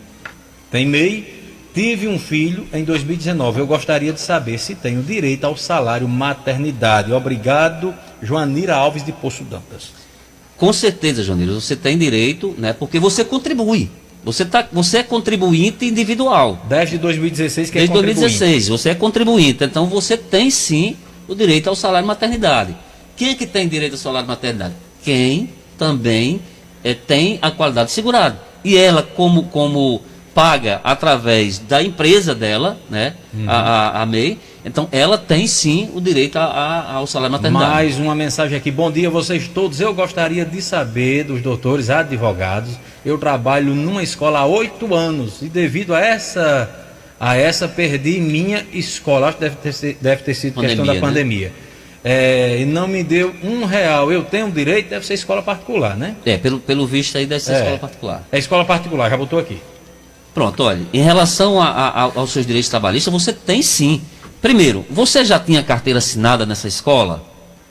tem MEI, tive um filho em 2019. Eu gostaria de saber se tenho direito ao salário maternidade. Obrigado, Joanira Alves de Poço Dantas. Com certeza, Joanilo, você tem direito, né? Porque você contribui. Você é contribuinte individual. Desde 2016 que Desde é contribuinte. 2016, você é contribuinte. Então você tem sim o direito ao salário maternidade. Quem é que tem direito ao salário maternidade? Quem também tem a qualidade segurada. E ela, como paga através da empresa dela, né? A MEI, então ela tem sim o direito ao salário maternidade. Mais uma mensagem aqui. Bom dia a vocês todos. Eu gostaria de saber dos doutores advogados. Eu trabalho numa escola há 8 anos e devido a essa perdi minha escola. Acho que deve ter sido questão da pandemia. E não me deu R$1. Eu tenho direito, deve ser escola particular, né? Pelo visto aí deve ser escola particular. É escola particular, já botou aqui. Pronto, olha, em relação aos seus direitos trabalhistas, você tem sim. Primeiro, você já tinha carteira assinada nessa escola?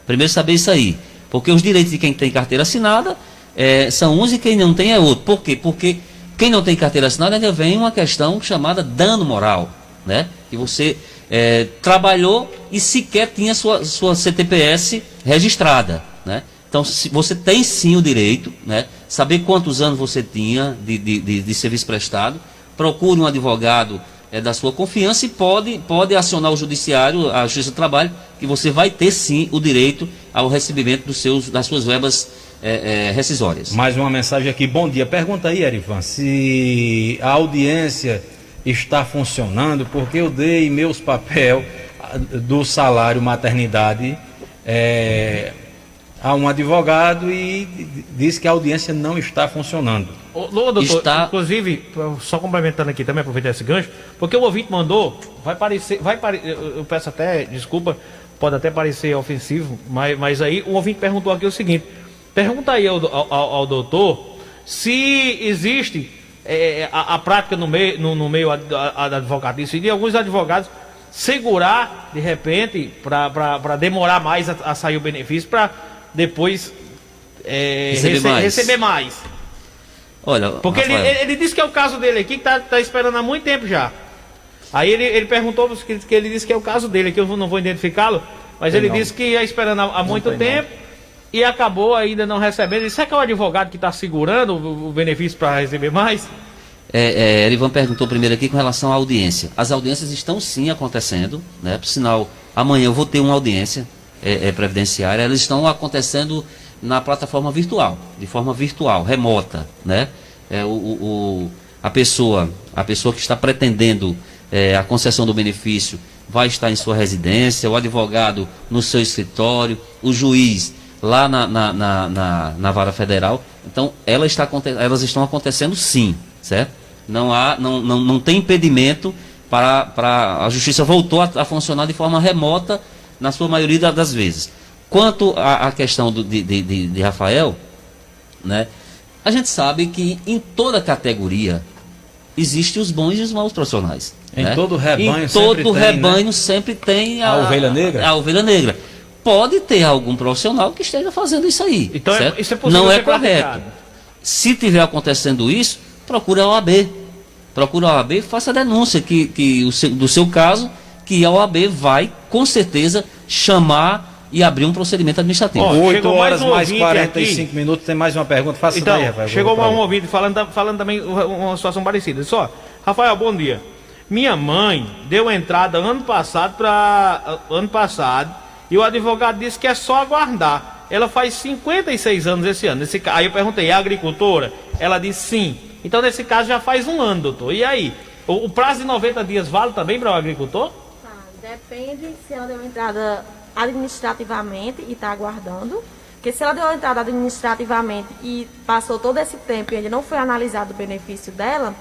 Primeiro saber isso aí. Porque os direitos de quem tem carteira assinada são uns e quem não tem é outro. Por quê? Porque quem não tem carteira assinada ainda vem uma questão chamada dano moral, né? Que você trabalhou e sequer tinha sua CTPS registrada, né? Então, você tem sim o direito, né? Saber quantos anos você tinha de serviço prestado. Procure um advogado da sua confiança e pode acionar o judiciário, a Justiça do Trabalho, que você vai ter sim o direito ao recebimento das suas verbas rescisórias. Mais uma mensagem aqui. Bom dia. Pergunta aí, Erivan, se a audiência está funcionando, porque eu dei meus papéis do salário maternidade a um advogado e disse que a audiência não está funcionando. Doutor, inclusive, só complementando aqui também, aproveitar esse gancho, porque o ouvinte mandou, eu peço até desculpa, pode até parecer ofensivo, mas aí o ouvinte perguntou aqui o seguinte: pergunta aí ao doutor se existe a prática no meio advocatício de alguns advogados segurar de repente para demorar mais a sair o benefício para depois receber mais. Olha, porque ele disse que é o caso dele aqui, que tá esperando há muito tempo já. Aí ele perguntou, que ele disse que é o caso dele, que eu não vou identificá-lo, mas ele disse que ia esperando há muito tempo e acabou ainda não recebendo. Será que é o advogado que está segurando o benefício para receber mais? Erivan perguntou primeiro aqui com relação à audiência. As audiências estão sim acontecendo, né? Por sinal, amanhã eu vou ter uma audiência previdenciária. Elas estão acontecendo na plataforma virtual, de forma virtual, remota, né? A pessoa que está pretendendo a concessão do benefício vai estar em sua residência, o advogado no seu escritório, o juiz lá na vara federal. Então, elas estão acontecendo sim, certo? Não tem impedimento para a justiça voltou a funcionar de forma remota na sua maioria das vezes. Quanto à questão de Rafael, né, a gente sabe que em toda categoria existem os bons e os maus profissionais. Em né? todo rebanho, sempre tem a ovelha negra. A ovelha negra. Pode ter algum profissional que esteja fazendo isso aí. Então isso é possível. Não é correto. Se tiver acontecendo isso, procure a OAB. Procure a OAB e faça a denúncia do seu caso, que a OAB vai, com certeza, chamar e abrir um procedimento administrativo. 8 horas mais 45 aqui. Minutos, tem mais uma pergunta. Faça então, daí, Rafael. Chegou um ouvinte falando também uma situação parecida. Só, Rafael, bom dia. Minha mãe deu entrada ano passado e o advogado disse que é só aguardar. Ela faz 56 anos esse ano. Aí eu perguntei, é agricultora? Ela disse sim. Então, nesse caso, já faz um ano, doutor. E aí? O prazo de 90 dias vale também para o agricultor? Depende se ela deu entrada administrativamente e está aguardando. Porque se ela deu entrada administrativamente e passou todo esse tempo e ainda não foi analisado o benefício dela,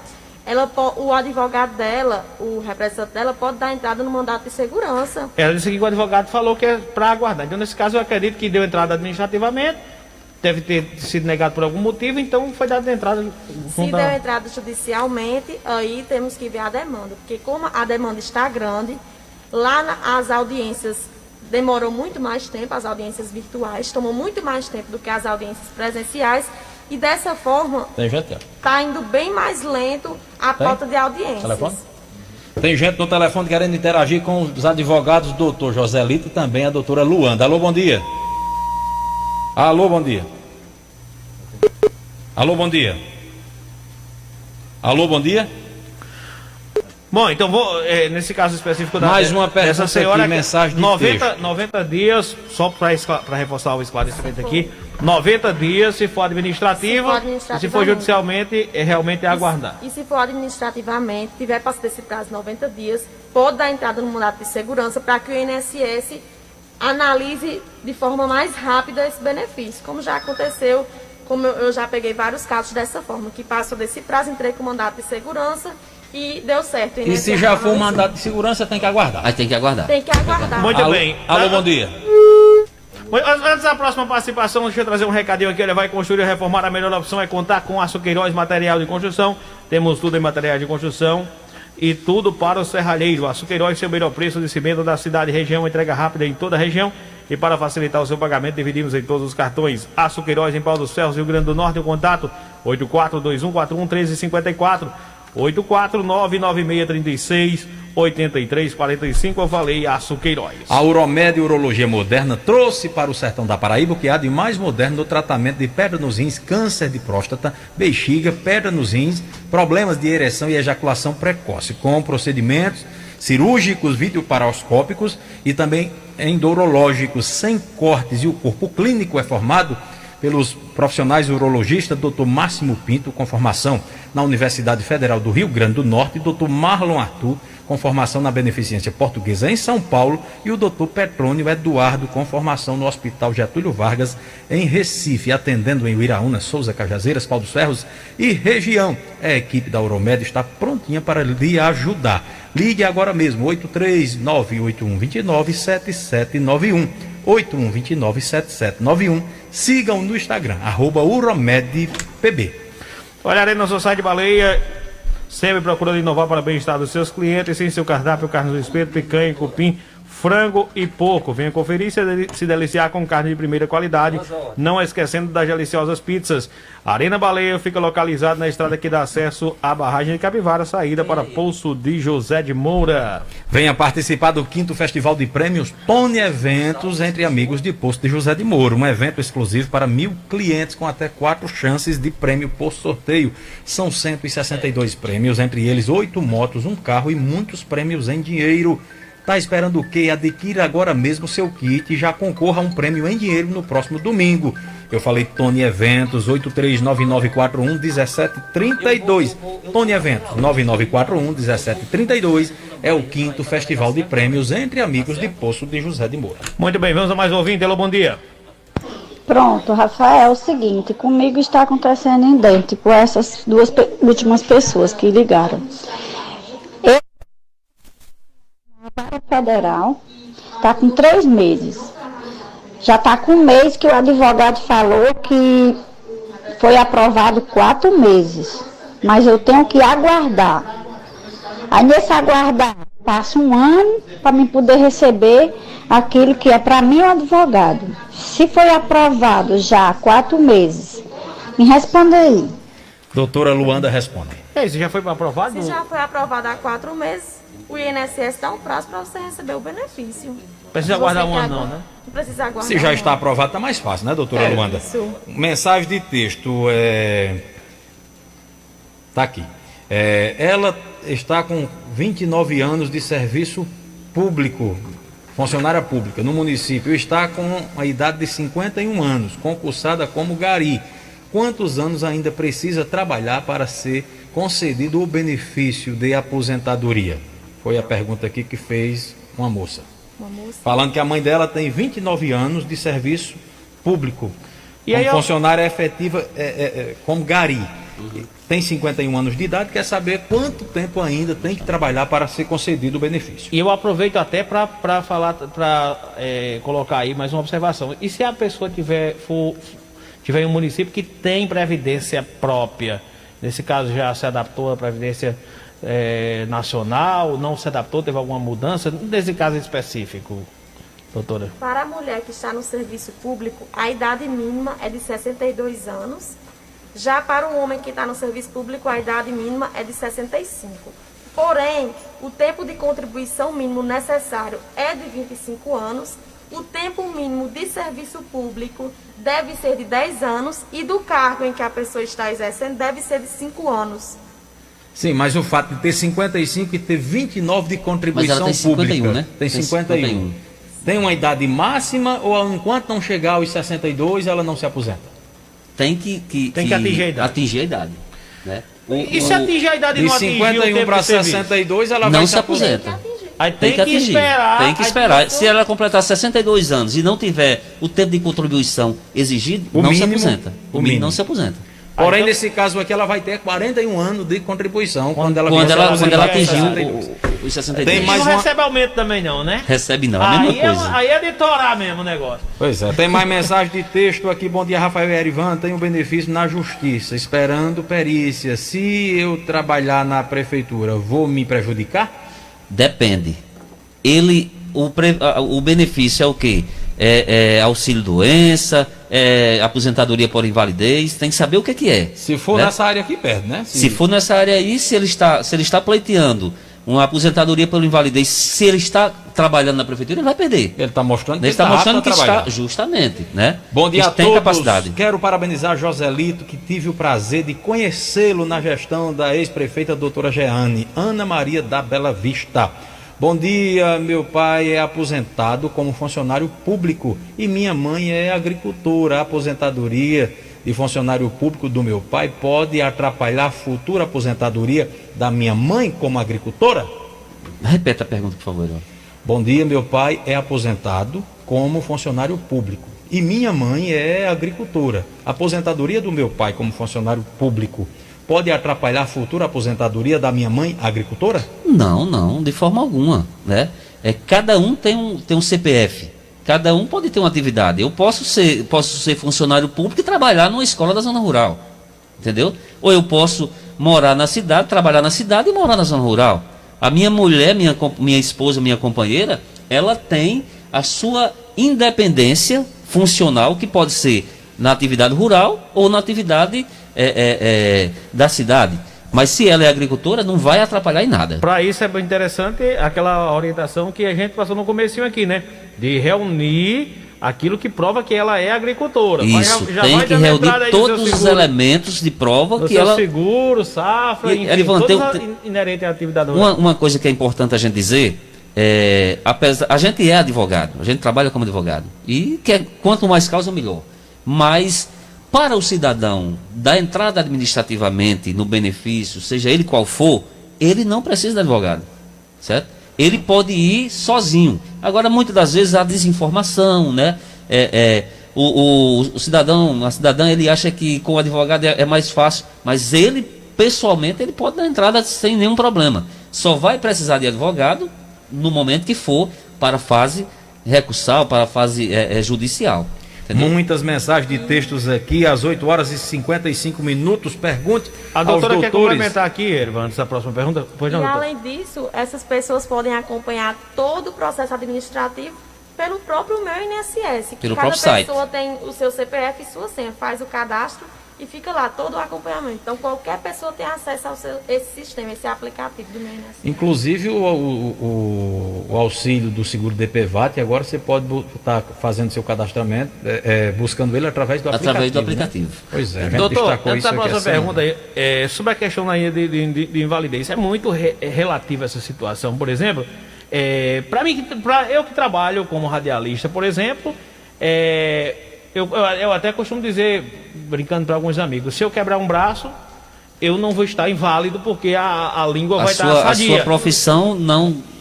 o advogado dela, o representante dela, pode dar entrada no mandato de segurança. Ela disse que o advogado falou que é para aguardar. Então, nesse caso, eu acredito que deu entrada administrativamente, deve ter sido negado por algum motivo, então foi dada entrada. Se deu entrada judicialmente, aí temos que ver a demanda. Porque como a demanda está grande, lá as audiências demoram muito mais tempo, as audiências virtuais tomam muito mais tempo do que as audiências presenciais, e dessa forma está indo bem mais lento a pauta de audiências. Telefone? Tem gente no telefone querendo interagir com os advogados, doutor Joselito e também a doutora Luanda. Alô, bom dia. Alô, bom dia. Alô, bom dia. Alô, bom dia. Bom, então nesse caso específico Mais uma pergunta dessa senhora, aqui, mensagem de 90 dias, só para reforçar o esclarecimento aqui, 90 dias se for administrativo, se for judicialmente, realmente é aguardar. E se for administrativamente, tiver passado esse prazo de 90 dias, pode dar entrada no mandato de segurança para que o INSS analise de forma mais rápida esse benefício, como já aconteceu, como eu já peguei vários casos dessa forma, que passou desse prazo, entrei com o mandato de segurança, e deu certo. E se já for um mandato de segurança, tem que aguardar. Aí tem que aguardar. Tem que aguardar. Muito bem. Alô, bom dia. Antes da próxima participação, deixa eu trazer um recadinho aqui. Ele vai construir e reformar. A melhor opção é contar com Aço Queiroz Material de Construção. Temos tudo em material de construção e tudo para o serralheiro. Aço Queiroz, seu melhor preço de cimento da cidade e região. Entrega rápida em toda a região. E para facilitar o seu pagamento, dividimos em todos os cartões. Aço Queiroz, em Pau dos Ferros, Rio Grande do Norte. O contato 8421411354. 84996368345. Eu falei Aço Queiroz. A Uromed Urologia Moderna trouxe para o sertão da Paraíba o que há de mais moderno no tratamento de pedra nos rins, câncer de próstata, bexiga, pedra nos rins, problemas de ereção e ejaculação precoce, com procedimentos cirúrgicos, videoparoscópicos e também endurológicos, sem cortes, e o corpo clínico é formado pelos profissionais urologistas Dr. Máximo Pinto, com formação na Universidade Federal do Rio Grande do Norte, e Dr. Marlon Arthur, com formação na Beneficência Portuguesa em São Paulo, e o Dr. Petrônio Eduardo, com formação no Hospital Getúlio Vargas, em Recife, atendendo em Uiraúna, Souza, Cajazeiras, Pau dos Ferros e região. A equipe da Uromed está prontinha para lhe ajudar. Ligue agora mesmo, 83981297791. 81297791. Sigam no Instagram, @uromedpb. Olharei no seu site Baleia, sempre procurando inovar para o bem-estar dos seus clientes. Em seu cardápio, carne do espeto, picanha, cupim, frango e porco. Venha conferir e se deliciar com carne de primeira qualidade, não esquecendo das deliciosas pizzas. Arena Baleia fica localizada na estrada que dá acesso à barragem de Capivara, saída para Poço de José de Moura. Venha participar do 5º Festival de Prêmios Tony Eventos entre amigos de Poço de José de Moura, um evento exclusivo para 1000 clientes com até 4 chances de prêmio por sorteio. São 162 prêmios, entre eles 8 motos, um carro e muitos prêmios em dinheiro. Tá esperando o quê? Adquira agora mesmo seu kit e já concorra a um prêmio em dinheiro no próximo domingo. Eu falei Tony Eventos, 8399411732. Tony Eventos, 99411732. É o 5º Festival de Prêmios entre amigos de Poço de José de Moura. Muito bem, vamos a mais um ouvinte. Alô, bom dia. Pronto, Rafael, é o seguinte, comigo está acontecendo idêntico a essas duas últimas pessoas que ligaram. Para federal, está com 3 meses. Já está com 1 mês que o advogado falou que foi aprovado 4 meses. Mas eu tenho que aguardar. Aí nesse aguardar, passa 1 ano para mim poder receber aquilo que é para mim o advogado. Se foi aprovado já há 4 meses, me responda aí. Doutora Luanda responde. Isso já foi aprovado? Se já foi aprovado há 4 meses, o INSS dá um prazo para você receber o benefício. Precisa aguardar 1 ano, não, né? Não precisa aguardar. Se já está aprovado, está mais fácil, né, doutora Luanda? Isso. Mensagem de texto. Tá aqui. Ela está com 29 anos de serviço público, funcionária pública, no município. Está com a idade de 51 anos, concursada como gari. Quantos anos ainda precisa trabalhar para ser concedido o benefício de aposentadoria? Foi a pergunta aqui que fez uma moça. Falando que a mãe dela tem 29 anos de serviço público, e como funcionária efetiva, como gari. Tem 51 anos de idade, quer saber quanto tempo ainda tem que trabalhar para ser concedido o benefício. E eu aproveito até para falar, colocar aí mais uma observação. E se a pessoa tiver em um município que tem previdência própria, nesse caso já se adaptou à previdência nacional, não se adaptou, teve alguma mudança, nesse caso específico, doutora? Para a mulher que está no serviço público, a idade mínima é de 62 anos. Já para o homem que está no serviço público, a idade mínima é de 65. Porém, o tempo de contribuição mínimo necessário é de 25 anos o tempo mínimo de serviço público deve ser de 10 anos e do cargo em que a pessoa está exercendo deve ser de 5 anos. Sim, mas o fato de ter 55 e ter 29 de contribuição mas ela tem pública. 51, né? Tem 51. Tem uma idade máxima ou enquanto não chegar aos 62 ela não se aposenta? Tem que atingir a idade. Né? E se atingir a idade e de não atingir 51 para 62 ela não vai se aposenta. Aí tem que atingir. esperar. Tem que esperar. Se ela completar 62 anos e não tiver o tempo de contribuição exigido, não se aposenta. O mínimo não se aposenta. Porém, nesse caso aqui, ela vai ter 41 anos de contribuição quando ela atingir os 62. Não recebe aumento também não, né? Recebe não, a mesma coisa. Aí é de torar mesmo o negócio. Pois é, tem mais mensagem de texto aqui. Bom dia, Rafael e Erivan. Tenho um benefício na justiça, esperando perícia. Se eu trabalhar na prefeitura, vou me prejudicar? Depende. O benefício é o quê? Auxílio doença, aposentadoria por invalidez, tem que saber o que é. Se for nessa área aqui perto, né? Se for nessa área aí, se ele está pleiteando uma aposentadoria por invalidez, se ele está trabalhando na prefeitura, ele vai perder. Ele está mostrando que ele está mostrando que está, justamente, né? Bom dia a tem todos. Capacidade. Quero parabenizar Joselito, que tive o prazer de conhecê-lo na gestão da ex-prefeita doutora Jeane, Ana Maria da Bela Vista. Bom dia, meu pai é aposentado como funcionário público e minha mãe é agricultora. A aposentadoria de funcionário público do meu pai pode atrapalhar a futura aposentadoria da minha mãe como agricultora? Repeta a pergunta, por favor. Bom dia, meu pai é aposentado como funcionário público e minha mãe é agricultora. A aposentadoria do meu pai como funcionário público pode atrapalhar a futura aposentadoria da minha mãe agricultora? Não, de forma alguma, né? Cada um tem um CPF, cada um pode ter uma atividade. Eu posso ser funcionário público e trabalhar numa escola da zona rural, entendeu? Ou eu posso morar na cidade, trabalhar na cidade e morar na zona rural. A minha mulher, minha esposa, minha companheira, ela tem a sua independência funcional, que pode ser na atividade rural ou na atividade da cidade. Mas se ela é agricultora, não vai atrapalhar em nada. Para isso é bem interessante aquela orientação que a gente passou no comecinho aqui, né? De reunir aquilo que prova que ela é agricultora. Isso, tem que reunir todos os elementos de prova que ela... seguro, safra, enfim, todos inerentes à atividade rural. Uma coisa que é importante a gente dizer, a gente é advogado, a gente trabalha como advogado. E quanto mais causa, melhor. Mas... para o cidadão dar entrada administrativamente no benefício, seja ele qual for, ele não precisa de advogado, certo? Ele pode ir sozinho. Agora, muitas das vezes, a desinformação, né? O cidadão, a cidadã, ele acha que com o advogado é mais fácil, mas ele, pessoalmente, ele pode dar entrada sem nenhum problema. Só vai precisar de advogado no momento que for para a fase recursal, para a fase judicial. Entendeu? Muitas mensagens de textos aqui, às 8 horas e 55 minutos. Pergunte a doutora quer complementar aqui, Ervan, antes da próxima pergunta. Pois não, além disso, essas pessoas podem acompanhar todo o processo administrativo pelo próprio meu INSS. Pelo Cada próprio site. pessoa tem o seu CPF e sua senha, faz o cadastro e fica lá todo o acompanhamento. Então, qualquer pessoa tem acesso a esse sistema, esse aplicativo do meu INSS. Inclusive, o auxílio do seguro DPVAT, agora você pode estar fazendo seu cadastramento, buscando ele através do aplicativo. Né? Pois é, doutor, antes da próxima pergunta aí, sobre a questão aí de invalidez, é muito relativa essa situação. Por exemplo, eu que trabalho como radialista, por exemplo, eu até costumo dizer, brincando para alguns amigos, se eu quebrar um braço, eu não vou estar inválido porque a língua vai estar sadia. A sua profissão,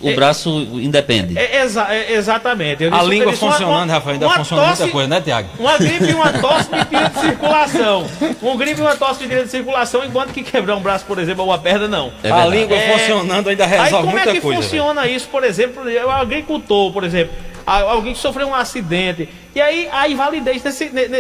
o braço independe. Exatamente. A língua funcionando, Rafael, ainda funciona muita coisa, né, Tiago? Uma gripe e uma tosse me tira de circulação. Um gripe e uma tosse me tira de circulação, enquanto que quebrar um braço, por exemplo, ou uma perna, não. A língua funcionando ainda resolve muita coisa. Aí como é que funciona isso, por exemplo, o agricultor, por exemplo, alguém que sofreu um acidente, e aí a invalidez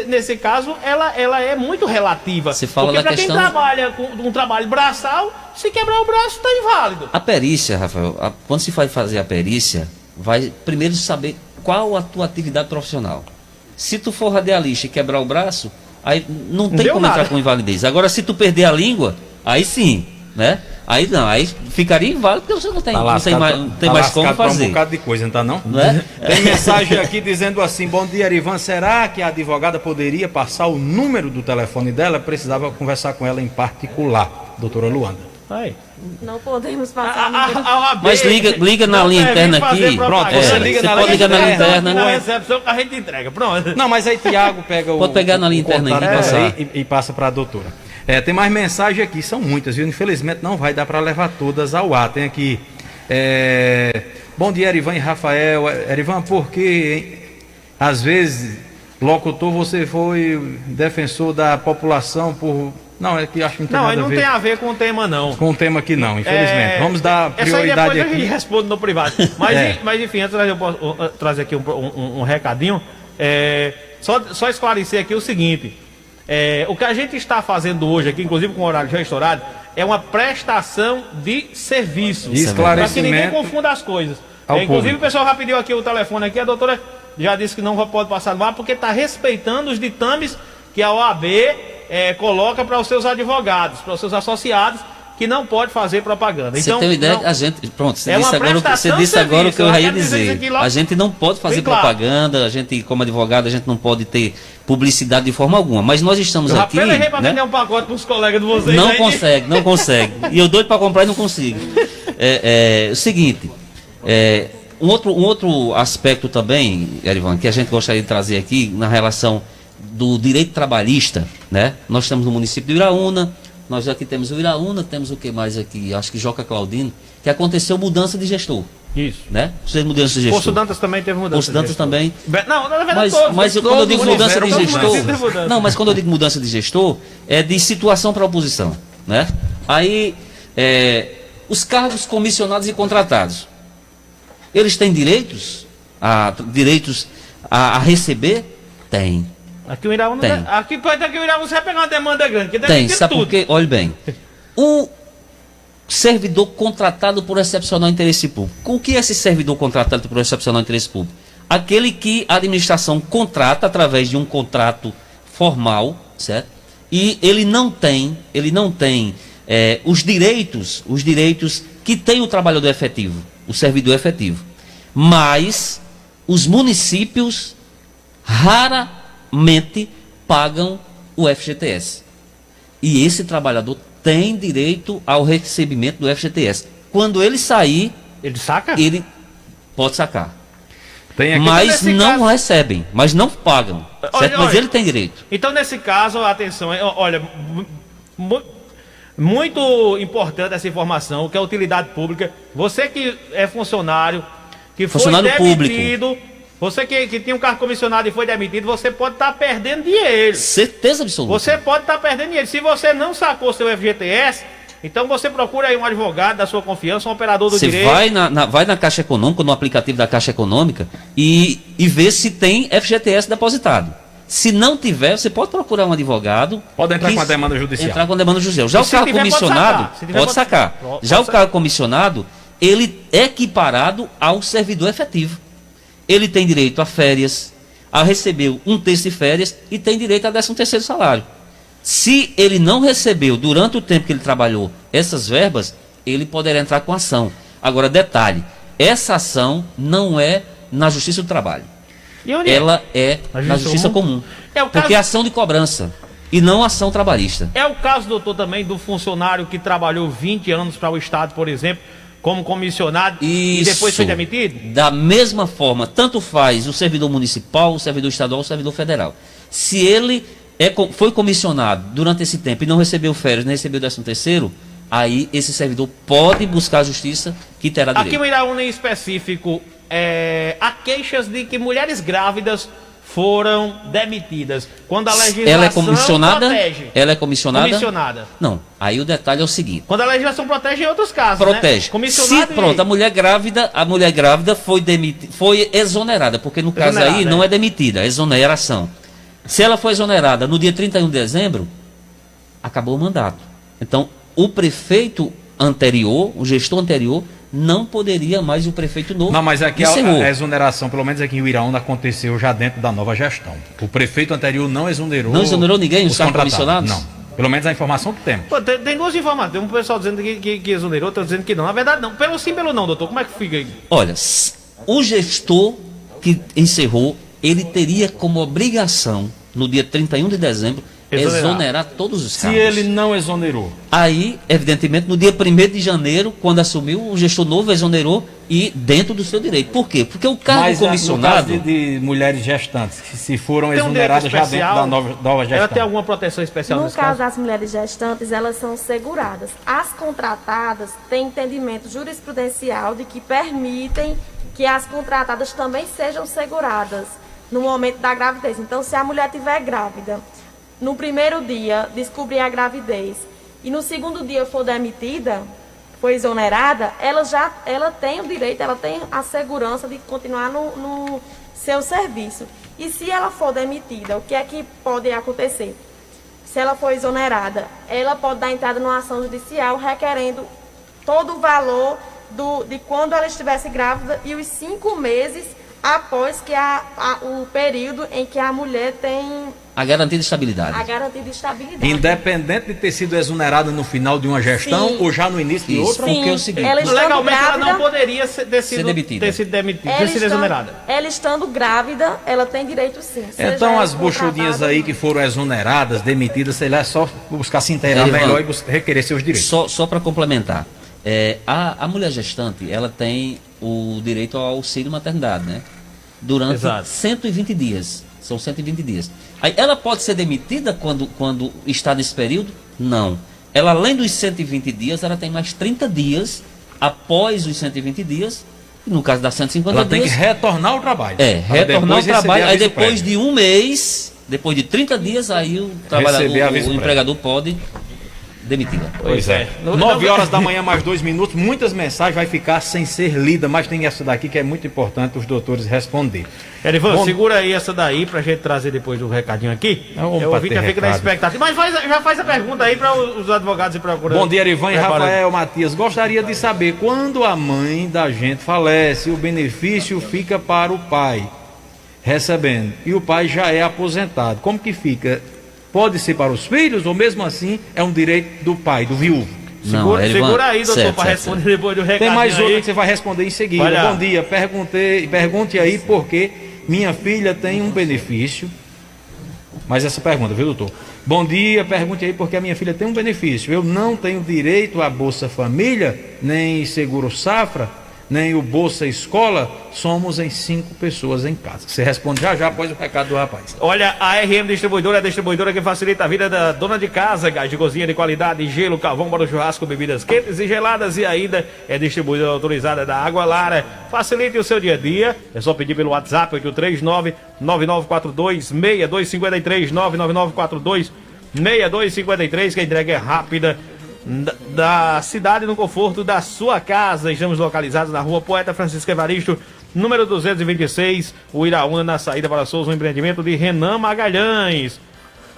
nesse caso ela é muito relativa. Você fala porque da quem trabalha com um trabalho braçal, se quebrar o braço está inválido. A perícia, Rafael, quando se vai fazer a perícia, vai primeiro saber qual a tua atividade profissional. Se tu for radialista e quebrar o braço, aí não tem como entrar com invalidez. Agora, se tu perder a língua, aí sim, né? Aí não, aí ficaria inválido porque você não tem, não tem mais como fazer. Um bocado de coisa, não tá não? Não é? Tem mensagem aqui dizendo assim: bom dia, Erivan, será que a advogada poderia passar o número do telefone dela? Eu precisava conversar com ela em particular, doutora Luanda. Aí. Não podemos passar Mas liga na linha interna aqui. Pronto, você liga na pode ligar na linha interna. Na recepção que a gente entrega, pronto. Não, mas aí Tiago pega Pode pegar na linha interna contato aí, passar. e passa para a doutora. Tem mais mensagem aqui, são muitas, viu? Infelizmente não vai dar para levar todas ao ar. Tem aqui, bom dia, Erivan e Rafael. Erivan, por que às vezes, locutor, você foi defensor da população por... Não, é que acho que não tem nada a ver. Não, tem a ver com o tema, não. Com o tema aqui não, infelizmente. Vamos dar prioridade depois aqui. Eu respondo no privado. Mas enfim, antes eu posso trazer aqui um recadinho. Só esclarecer aqui o seguinte. O que a gente está fazendo hoje aqui, inclusive com o horário já estourado, é uma prestação de serviço. Para que ninguém confunda as coisas. Inclusive o pessoal já pediu aqui o telefone aqui, a doutora já disse que não pode passar no ar porque está respeitando os ditames que a OAB coloca para os seus advogados, para os seus associados, que não pode fazer propaganda. Você tem uma ideia, a gente, pronto, você disse serviço, agora o que eu ia dizer. A gente não pode fazer propaganda, a gente, como advogado, a gente não pode ter publicidade de forma alguma, mas nós estamos aqui... Eu errei para vender um pacote para os colegas de vocês. Não consegue. E eu doido para comprar e não consigo. O seguinte, um outro aspecto também, Erivan, que a gente gostaria de trazer aqui, na relação do direito trabalhista, né? Nós estamos no município de Iraúna, nós aqui temos o Iraúna, temos o que mais aqui? Acho que Joca Claudino, que aconteceu mudança de gestor. Isso. Né? Vocês mudança de gestor. Poço Dantas também teve mudança. Poço Dantas também. Não, na verdade todos. Mas quando eu digo mudança de gestor, não, mas quando eu digo mudança de gestor, é de situação para oposição, né? Aí, os cargos comissionados e contratados, eles têm direitos a receber? Tem. Aqui o Iraúna tem. Aqui o Iraúna você vai pegar uma demanda grande. Tem, sabe por quê? Olha bem. O servidor contratado por excepcional interesse público. O que é esse servidor contratado por excepcional interesse público? Aquele que a administração contrata através de um contrato formal, certo? E ele não tem os direitos que tem o trabalhador efetivo, o servidor efetivo. Mas os municípios raramente pagam o FGTS. E esse trabalhador tem direito ao recebimento do FGTS. Quando ele sair, ele saca? Ele pode sacar. Mas não recebem, mas não pagam. Certo? Mas ele tem direito. Então, nesse caso, atenção, olha, muito importante essa informação, que é a utilidade pública. Você que é funcionário, que foi demitido, público. Você que tinha um cargo comissionado e foi demitido, você pode estar perdendo dinheiro. Certeza absoluta. Você pode estar perdendo dinheiro. Se você não sacou seu FGTS, então você procura aí um advogado da sua confiança, um operador do direito. Você vai na Caixa Econômica, no aplicativo da Caixa Econômica, e vê se tem FGTS depositado. Se não tiver, você pode procurar um advogado. Pode entrar com a demanda judicial. Entrar com a demanda judicial. Já o cargo comissionado, pode sacar. Já o cargo comissionado, ele é equiparado ao servidor efetivo. Ele tem direito a férias, a receber um terço de férias e tem direito a 13º salário. Se ele não recebeu durante o tempo que ele trabalhou essas verbas, ele poderá entrar com ação. Agora, detalhe, essa ação não é na Justiça do Trabalho. Ela é na Justiça Comum. Porque é ação de cobrança e não ação trabalhista. É o caso, doutor, também do funcionário que trabalhou 20 anos para o Estado, por exemplo, como comissionado e depois foi demitido? Da mesma forma, tanto faz o servidor municipal, o servidor estadual, o servidor federal. Se ele foi comissionado durante esse tempo e não recebeu férias, nem recebeu 13º, aí esse servidor pode buscar a justiça que terá direito. Aqui no Iraúna em específico, há queixas de que mulheres grávidas foram demitidas. Quando a legislação ela é comissionada? Protege. Ela é comissionada? Comissionada. Não. Aí o detalhe é o seguinte. Quando a legislação protege em outros casos, protege. Né? Comissionada. Pronto, a mulher grávida foi exonerada, porque no caso aí não é demitida, é exoneração. Se ela foi exonerada no dia 31 de dezembro, acabou o mandato. Então, o prefeito anterior, o gestor anterior, não poderia mais o prefeito novo. Não, mas aqui a exoneração, pelo menos aqui em Iraúna, aconteceu já dentro da nova gestão. O prefeito anterior não exonerou. Não exonerou ninguém, os cargos comissionados? Não. Pelo menos a informação que temos. Pô, tem duas informações. Tem um pessoal dizendo que exonerou, outro dizendo que não. Na verdade, não. Pelo sim, pelo não, doutor. Como é que fica aí? Olha, o gestor que encerrou, ele teria como obrigação, no dia 31 de dezembro, exonerar todos os cargos. Se ele não exonerou. Aí, evidentemente, no dia 1º de janeiro, quando assumiu, o gestor novo exonerou e dentro do seu direito. Por quê? Porque o cargo Mas comissionado... no caso de mulheres gestantes, que se foram Tem um exoneradas já especial, dentro da nova gestão. Ela tem alguma proteção especial No nesse caso caso? das mulheres gestantes, elas são seguradas. As contratadas têm entendimento jurisprudencial de que permitem que as contratadas também sejam seguradas no momento da gravidez. Então, se a mulher estiver grávida, no primeiro dia descobrir a gravidez e no segundo dia for demitida, foi exonerada, ela tem o direito, ela tem a segurança de continuar no seu serviço. E se ela for demitida, o que é que pode acontecer? Se ela for exonerada, ela pode dar entrada numa ação judicial requerendo todo o valor de quando ela estivesse grávida e os 5 meses após que o período em que a mulher tem A garantida estabilidade. a garantida estabilidade. Independente de ter sido exonerada no final de uma gestão Sim. ou já no início de Isso. outra. Porque é o seguinte, ela estando Legalmente ela grávida, não poderia ter sido demitida. ter sido exonerada. ela estando grávida, ela tem direito sim. Seja Então ela as buchudinhas contratada aí ou que foram exoneradas, demitidas, sei lá, é só buscar se inteirar Ivan, melhor e requerer seus direitos. Só para complementar, a mulher gestante, ela tem o direito ao auxílio maternidade, né? Durante Exato. 120 dias. São 120 dias. Aí ela pode ser demitida quando está nesse período? Não. Ela, além dos 120 dias, ela tem mais 30 dias após os 120 dias. E no caso das 150 Ela tem que dias. retornar ao trabalho. É, Para retornar ao depois receber trabalho. Aí aviso depois prévio. de um mês, depois de 30 dias, aí o trabalhador, Receber aviso o prévio. empregador pode demitir. Pois é. 9 horas da manhã, mais 2 minutos. Muitas mensagens vai ficar sem ser lida, mas tem essa daqui que é muito importante os doutores responder. Erivan, Bom- segura aí essa daí pra gente trazer depois do recadinho aqui. É, vamos Eu ouvi bater já fica na recado. expectativa. Mas já faz a pergunta aí para os advogados e procuradores. Bom dia, Erivan e Preparando. Rafael Matias. Gostaria de saber, quando a mãe da gente falece, o benefício fica para o pai, recebendo, e o pai já é aposentado. Como que fica? Pode ser para os filhos ou mesmo assim é um direito do pai, do viúvo? Segura, Erivan, segura aí, doutor, certo, para certo, responder depois do recadinho Tem mais aí. outra que você vai responder em seguida. Vai lá. Bom dia, pergunte aí porque minha filha tem um benefício. Mas essa pergunta, viu, doutor? Bom dia, pergunte aí porque a minha filha tem um benefício. Eu não tenho direito a Bolsa Família, nem Seguro Safra, nem o Bolsa Escola. Somos em 5 pessoas em casa. Você responde já após o recado do rapaz. Olha, a RM Distribuidora é a distribuidora que facilita a vida da dona de casa. Gás de cozinha de qualidade, gelo, carvão para o churrasco, bebidas quentes e geladas e ainda é distribuidora autorizada da Água Lara. Facilite o seu dia a dia. É só pedir pelo WhatsApp 839-9942-6253, 99942-6253, que a entrega é rápida. Da cidade no conforto da sua casa. Estamos localizados na rua Poeta Francisco Evaristo, número 226, o Iraúna, na saída para Souza, um empreendimento de Renan Magalhães.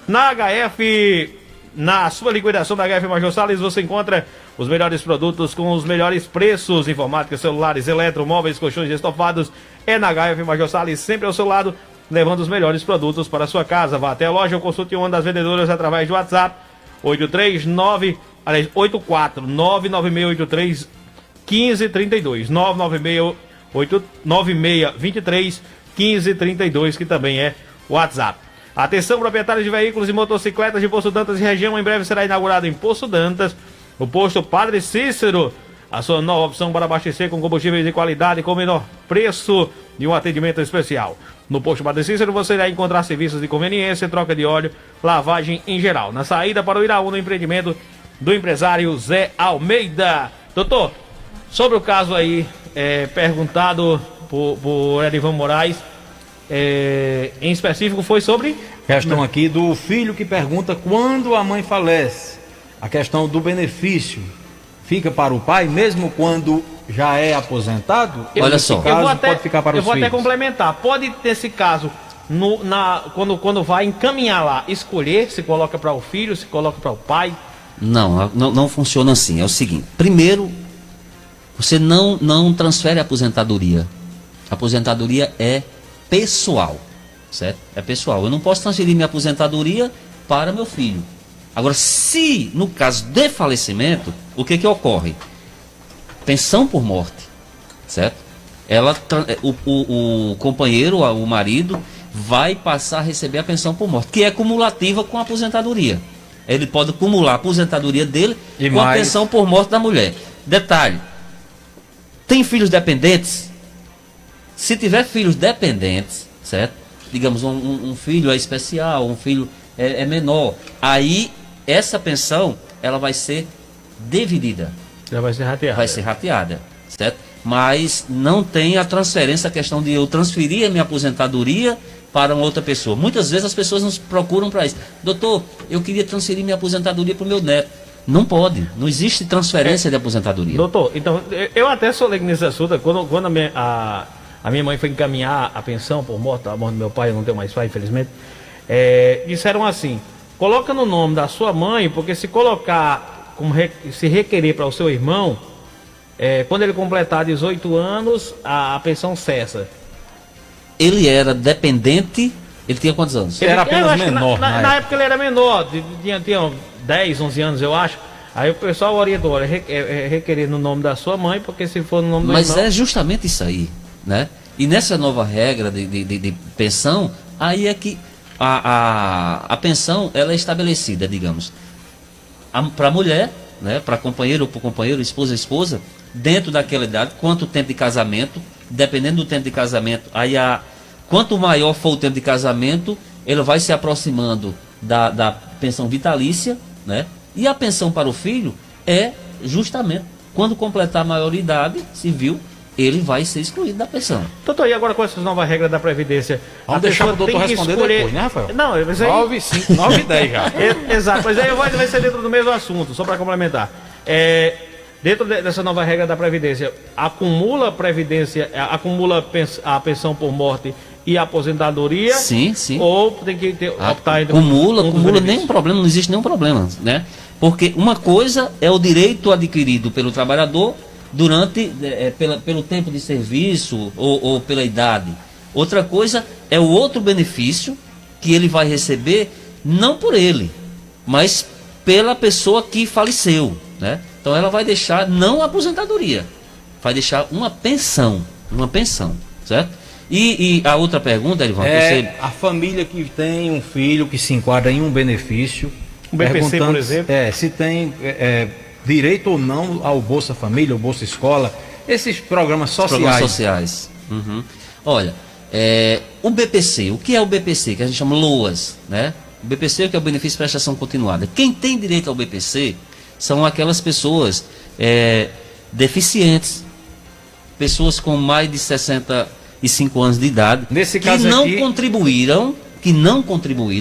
Na HF, na sua liquidação da HF Major Salles, você encontra os melhores produtos com os melhores preços: informática, celulares, eletromóveis, colchões e estofados. É na HF Major Salles, sempre ao seu lado, levando os melhores produtos para a sua casa. Vá até a loja ou consulte uma das vendedoras através do WhatsApp 839-99683 1532, 99623 1532, que também é WhatsApp. Atenção, proprietários de veículos e motocicletas de Poço Dantas e região, em breve será inaugurado em Poço Dantas o posto Padre Cícero, a sua nova opção para abastecer com combustíveis de qualidade, com menor preço e um atendimento especial. No posto Padre Cícero você irá encontrar serviços de conveniência, troca de óleo, lavagem em geral. Na saída para o Iraú, no empreendimento do empresário Zé Almeida. Doutor, sobre o caso aí perguntado por Erivan Moraes, em específico foi sobre... Questão aqui do filho que pergunta quando a mãe falece. A questão do benefício fica para o pai, mesmo quando já é aposentado? Olha Nesse só. caso, pode ficar para eu os vou filhos. até complementar. Pode, nesse caso, quando vai encaminhar lá, escolher se coloca para o filho, se coloca para o pai. Não funciona assim. É o seguinte: primeiro, você não transfere a aposentadoria. A aposentadoria é pessoal, certo? É pessoal. Eu não posso transferir minha aposentadoria para meu filho. Agora, se no caso de falecimento, o que ocorre? Pensão por morte, certo? O companheiro, o marido, vai passar a receber a pensão por morte, que é cumulativa com a aposentadoria. Ele pode acumular a aposentadoria dele E com a mais. pensão por morte da mulher. Detalhe, tem filhos dependentes? Se tiver filhos dependentes, certo? Digamos, um filho é especial, um filho é menor, aí essa pensão, ela vai ser dividida. Já vai ser rateado. Vai ser rateada, certo? Mas não tem a transferência, a questão de eu transferir a minha aposentadoria para uma outra pessoa. Muitas vezes as pessoas nos procuram para isso. Doutor, eu queria transferir minha aposentadoria para o meu neto. Não pode, não existe transferência de aposentadoria. Doutor, então, eu até sou leigo nesse assunto. Quando a minha mãe foi encaminhar a pensão por morte, a morte do meu pai, eu não tenho mais pai, infelizmente, disseram assim: coloca no nome da sua mãe, porque se colocar, se requerer para o seu irmão, quando ele completar 18 anos, a pensão cessa. Ele era dependente, ele tinha quantos anos? Ele era apenas eu acho que menor Na época ele era menor, tinha 10, 11 anos, eu acho. Aí o pessoal orientou: olha, requerer no nome da sua mãe, porque se for no nome do Mas irmão... é justamente isso aí, né? E nessa nova regra de pensão, aí é que a pensão, ela é estabelecida, digamos, para a mulher, né? Para companheiro ou para companheiro, esposa, dentro daquela idade, quanto tempo de casamento, dependendo do tempo de casamento, aí quanto maior for o tempo de casamento, ele vai se aproximando da pensão vitalícia, né? E a pensão para o filho é justamente quando completar a maioridade civil, ele vai ser excluído da pensão. Doutor, e agora com essas novas regras da Previdência? Vamos a deixar pessoa o doutor tem que responder escolher... depois, né, Rafael? Não, mas aí... 9, 5, 9 e 10 já. Exato, mas aí vai ser dentro do mesmo assunto, só para complementar. Dentro dessa nova regra da Previdência, acumula a pensão por morte e a aposentadoria? Sim, sim. Ou tem que optar entre Cumula, dos nenhum benefícios? problema, não existe nenhum problema, né? Porque uma coisa é o direito adquirido pelo trabalhador pelo tempo de serviço ou pela idade. Outra coisa é o outro benefício que ele vai receber, não por ele, mas pela pessoa que faleceu, né? Então ela vai deixar não a aposentadoria, vai deixar uma pensão, certo? E a outra pergunta, Elivan, A família que tem um filho que se enquadra em um benefício, Um BPC, perguntando por exemplo? se tem direito ou não ao Bolsa Família, ou Bolsa Escola, esses programas sociais. Uhum. Olha, o BPC, o que é o BPC? Que a gente chama LOAS, né? O BPC, que é o benefício de prestação continuada. Quem tem direito ao BPC são aquelas pessoas deficientes, pessoas com mais de 65 anos de idade, Nesse que caso não aqui... contribuíram,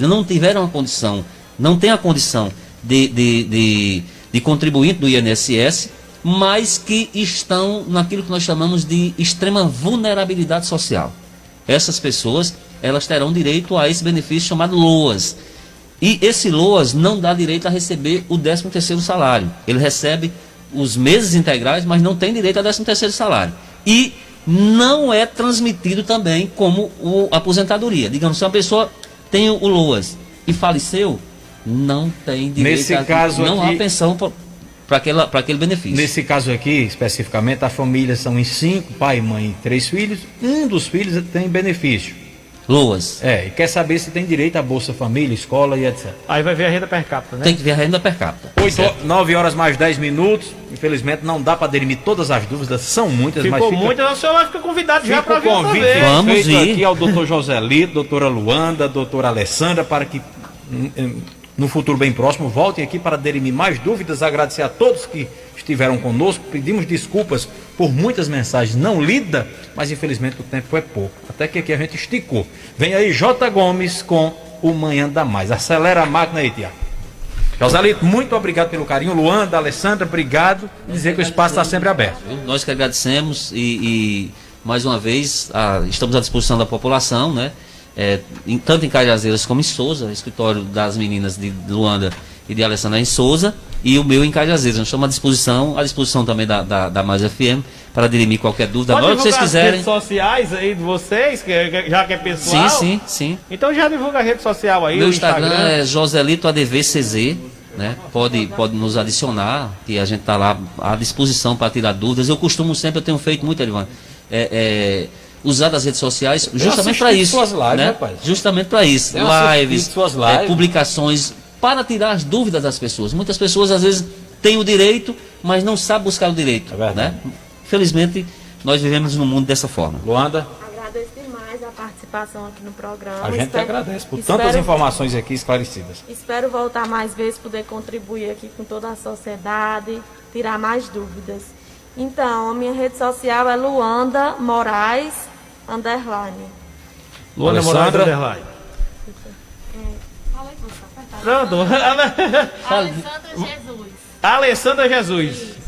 não tiveram a condição, não tem a condição de contribuinte do INSS, mas que estão naquilo que nós chamamos de extrema vulnerabilidade social. Essas pessoas, elas terão direito a esse benefício chamado LOAS. E esse LOAS não dá direito a receber o 13º salário. Ele recebe os meses integrais, mas não tem direito a 13º salário. E não é transmitido também como a aposentadoria. Digamos, se uma pessoa tem o LOAS e faleceu, não tem direito Nesse caso não aqui... há pensão para aquele benefício. Nesse caso aqui, especificamente, a família são em 5, pai, mãe e 3 filhos. Um dos filhos tem benefício. LOAS. E quer saber se tem direito a Bolsa Família, escola e etc. Aí vai ver a renda per capita, né? Tem que ver a renda per capita. 9 horas mais 10 minutos. Infelizmente não dá para dirimir todas as dúvidas, são muitas, mas Ficou fica... muito, o senhor vai ficar convidado já Fica para o vir outra convite vez. Vamos feito ir. aqui ao doutor Joselito, doutora Luanda, doutora Alessandra, para que no futuro bem próximo voltem aqui para dirimir mais dúvidas. Agradecer a todos que estiveram conosco. Pedimos desculpas por muitas mensagens não lidas, mas infelizmente o tempo é pouco. Até que aqui a gente esticou. Vem aí J. Gomes com o Manhã da Mais. Acelera a máquina aí, Tiago. Joselito, muito obrigado pelo carinho. Luanda, Alessandra, obrigado. Dizer que o espaço está sempre aberto. Nós que agradecemos e mais uma vez estamos à disposição da população, né? Tanto em Cajazeiras como em Souza, escritório das meninas de Luanda e de Alessandra em Souza, e o meu em Cajazeiras. Nós estamos à disposição também da Mais FM para dirimir qualquer dúvida. Pode Na hora que vocês divulgar as quiserem. redes sociais aí de vocês, já que é pessoal. Sim. Então já divulga a rede social aí, Meu o Instagram é Joselito ADVCZ. né? Pode nos adicionar, que a gente está lá à disposição para tirar dúvidas. Eu costumo sempre, eu tenho feito muito, Edvan, usar das redes sociais justamente para isso. Suas lives, né? Rapaz. Justamente para isso. Lives, publicações, para tirar as dúvidas das pessoas. Muitas pessoas às vezes têm o direito, mas não sabem buscar o direito. É verdade. Né? Felizmente, nós vivemos num mundo dessa forma. Luanda, Agradeço demais a participação aqui no programa. a gente que agradece por tantas informações aqui esclarecidas. Espero voltar mais vezes, poder contribuir aqui com toda a sociedade, tirar mais dúvidas. Então, a minha rede social é Luanda Moraes _. Luanda Moraes Alessandra? Underline. Fala aí, você, apertar. Pronto. Alessandra Jesus. Alessandra Jesus.